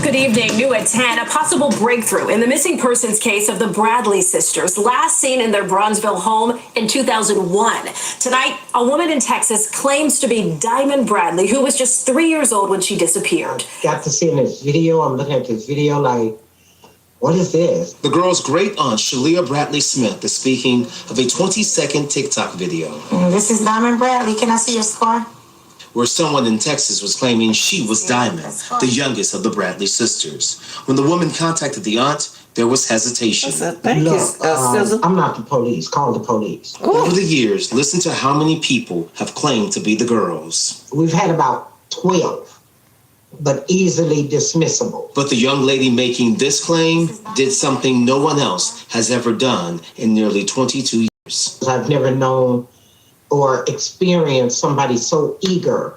Speaker 15: Good evening. New at 10, a possible breakthrough in the missing persons case of the Bradley sisters, last seen in their Bronzeville home in 2001. Tonight, a woman in Texas claims to be Diamond Bradley, who was just 3 years old when she disappeared.
Speaker 18: Got to see in this video, I'm looking at this video like, what is this?
Speaker 17: The girl's great aunt, Shalia Bradley Smith, is speaking of a 20-second TikTok video.
Speaker 18: This is Diamond Bradley. Can I see your scar?
Speaker 17: Where someone in Texas was claiming she was Diamond, the youngest of the Bradley sisters. When the woman contacted the aunt, there was hesitation.
Speaker 18: Look, I'm not the police. Call the police.
Speaker 17: Over the years, listen to how many people have claimed to be the girls.
Speaker 18: We've had about 12, but easily dismissible.
Speaker 17: But the young lady making this claim did something no one else has ever done in nearly 22 years.
Speaker 18: I've never known or experienced somebody so eager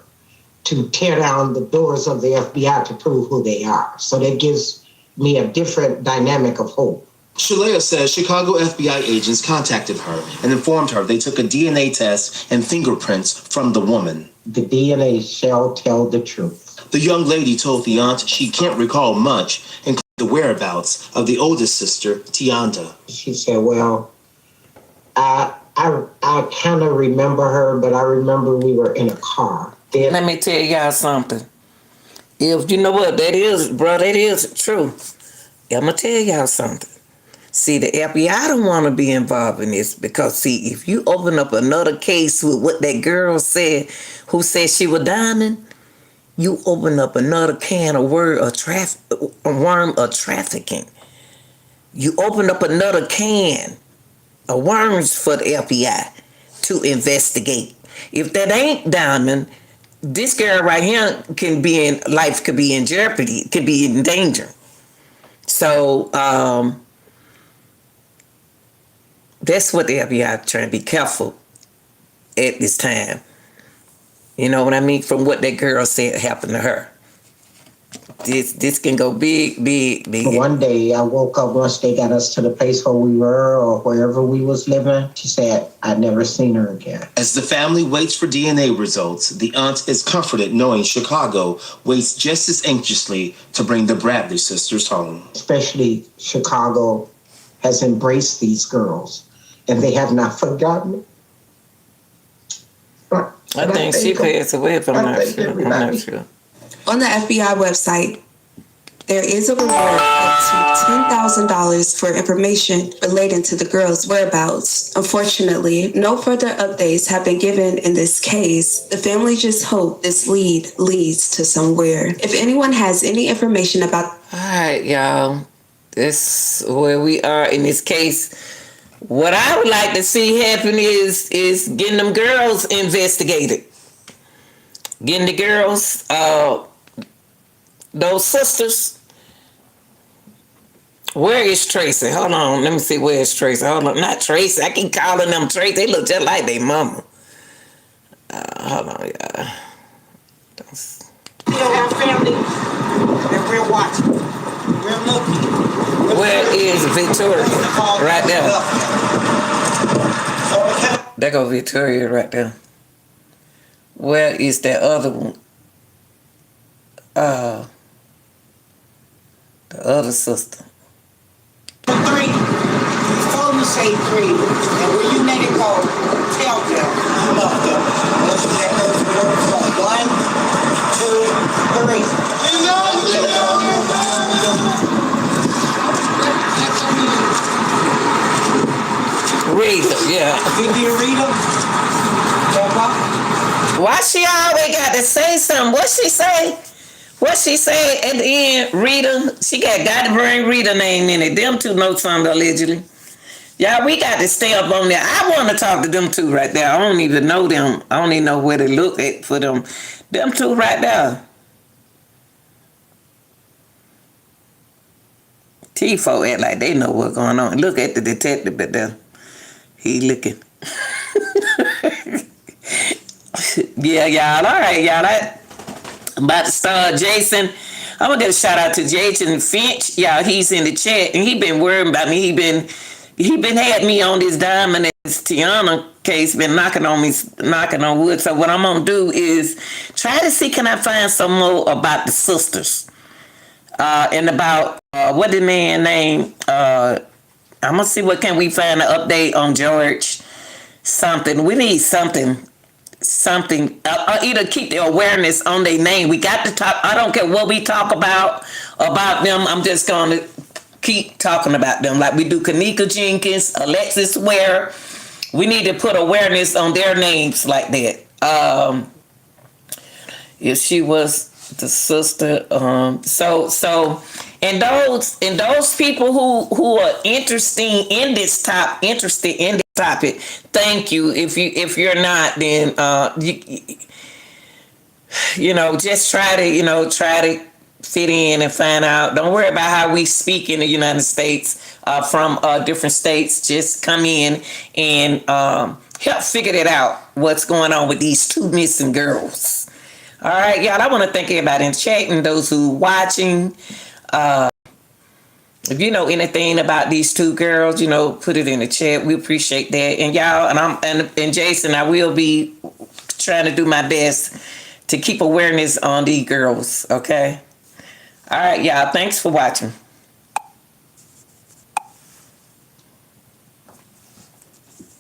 Speaker 18: to tear down the doors of the FBI to prove who they are. So that gives me a different dynamic of hope.
Speaker 17: Shalea says Chicago FBI agents contacted her and informed her they took a DNA test and fingerprints from the woman.
Speaker 18: The DNA shall tell the truth.
Speaker 17: The young lady told the aunt she can't recall much, including the whereabouts of the oldest sister, Tionda.
Speaker 18: She said, well, I kind of remember her, but I remember we were in a car.
Speaker 1: Let me tell y'all something. If you know what that is, bro, that is true. I'm going to tell y'all something. See, the FBI don't want to be involved in this because, see, if you open up another case with what that girl said, who said she was diamond, you open up another can of worm of trafficking. You open up another can of worms for the FBI to investigate. If that ain't diamond, this girl right here could be in jeopardy, could be in danger. So that's what the FBI trying to be careful at this time. You know what I mean? From what that girl said happened to her. This can go big.
Speaker 18: One day I woke up once they got us to the place where we were or wherever we was living. She said, I'd never seen her again.
Speaker 17: As the family waits for DNA results, the aunt is comforted knowing Chicago waits just as anxiously to bring the Bradley sisters home.
Speaker 18: Especially Chicago has embraced these girls and they have not forgotten it.
Speaker 1: I think she passed away if I'm not sure.
Speaker 14: On the FBI website, there is a reward up to $10,000 for information relating to the girls' whereabouts. Unfortunately, no further updates have been given in this case. The family just hope this lead leads to somewhere. If anyone has any information about...
Speaker 1: All right, y'all. This is where we are in this case. What I would like to see happen is getting them girls investigated. Getting the girls... those sisters. Where is Tracy? Hold on. Let me see. Where is Tracy? Hold on. Not Tracy. I keep calling them Tracy. They look just like their mama. Hold on, y'all.
Speaker 7: We don't have family that we're watching. We're looking.
Speaker 1: Where is Victoria? Right there. There go Victoria right there. Where is that other one? The other sister.
Speaker 7: 3. Before you say 3, and when you let it go, tell them you love them. Let's let those words go. 1, 2, 3. We love you.
Speaker 1: Read them, yeah.
Speaker 7: Did you read them?
Speaker 1: Why she always got to say something? What she say? What she say at the end? Rita. She got to bring Rita name in it. Them two know something allegedly. Y'all, we got to stay up on there. I want to talk to them two right there. I don't even know them. I don't even know where to look at for them. Them two right there. T4 act like they know what's going on. Look at the detective but there. He looking. Yeah, y'all. All right, y'all. I'm about to start Jason. I'm gonna give a shout out to Jason Finch. Y'all, he's in the chat and he been worrying about me. He been had me on this Diamond and this Tionda case, been knocking on wood. So what I'm gonna do is try to see can I find some more about the sisters. And about what the man name. I'm gonna see what can we find an update on George. Something. We need something. Either keep the awareness on their name. We got to talk. I don't care what we talk about them. I'm just going to keep talking about them like we do Kanika Jenkins, Alexis Ware. We need to put awareness on their names like that. If she was the sister, so And those people who are interested in this topic, thank you. If you're not, then just try to fit in and find out. Don't worry about how we speak in the United States from different states. Just come in and help figure it out. What's going on with these two missing girls? All right, y'all. I want to thank everybody in chat and those who watching. If you know anything about these two girls, put it in the chat. We appreciate that. And y'all, and Jason, I will be trying to do my best to keep awareness on these girls. Okay. All right, y'all. Thanks for watching.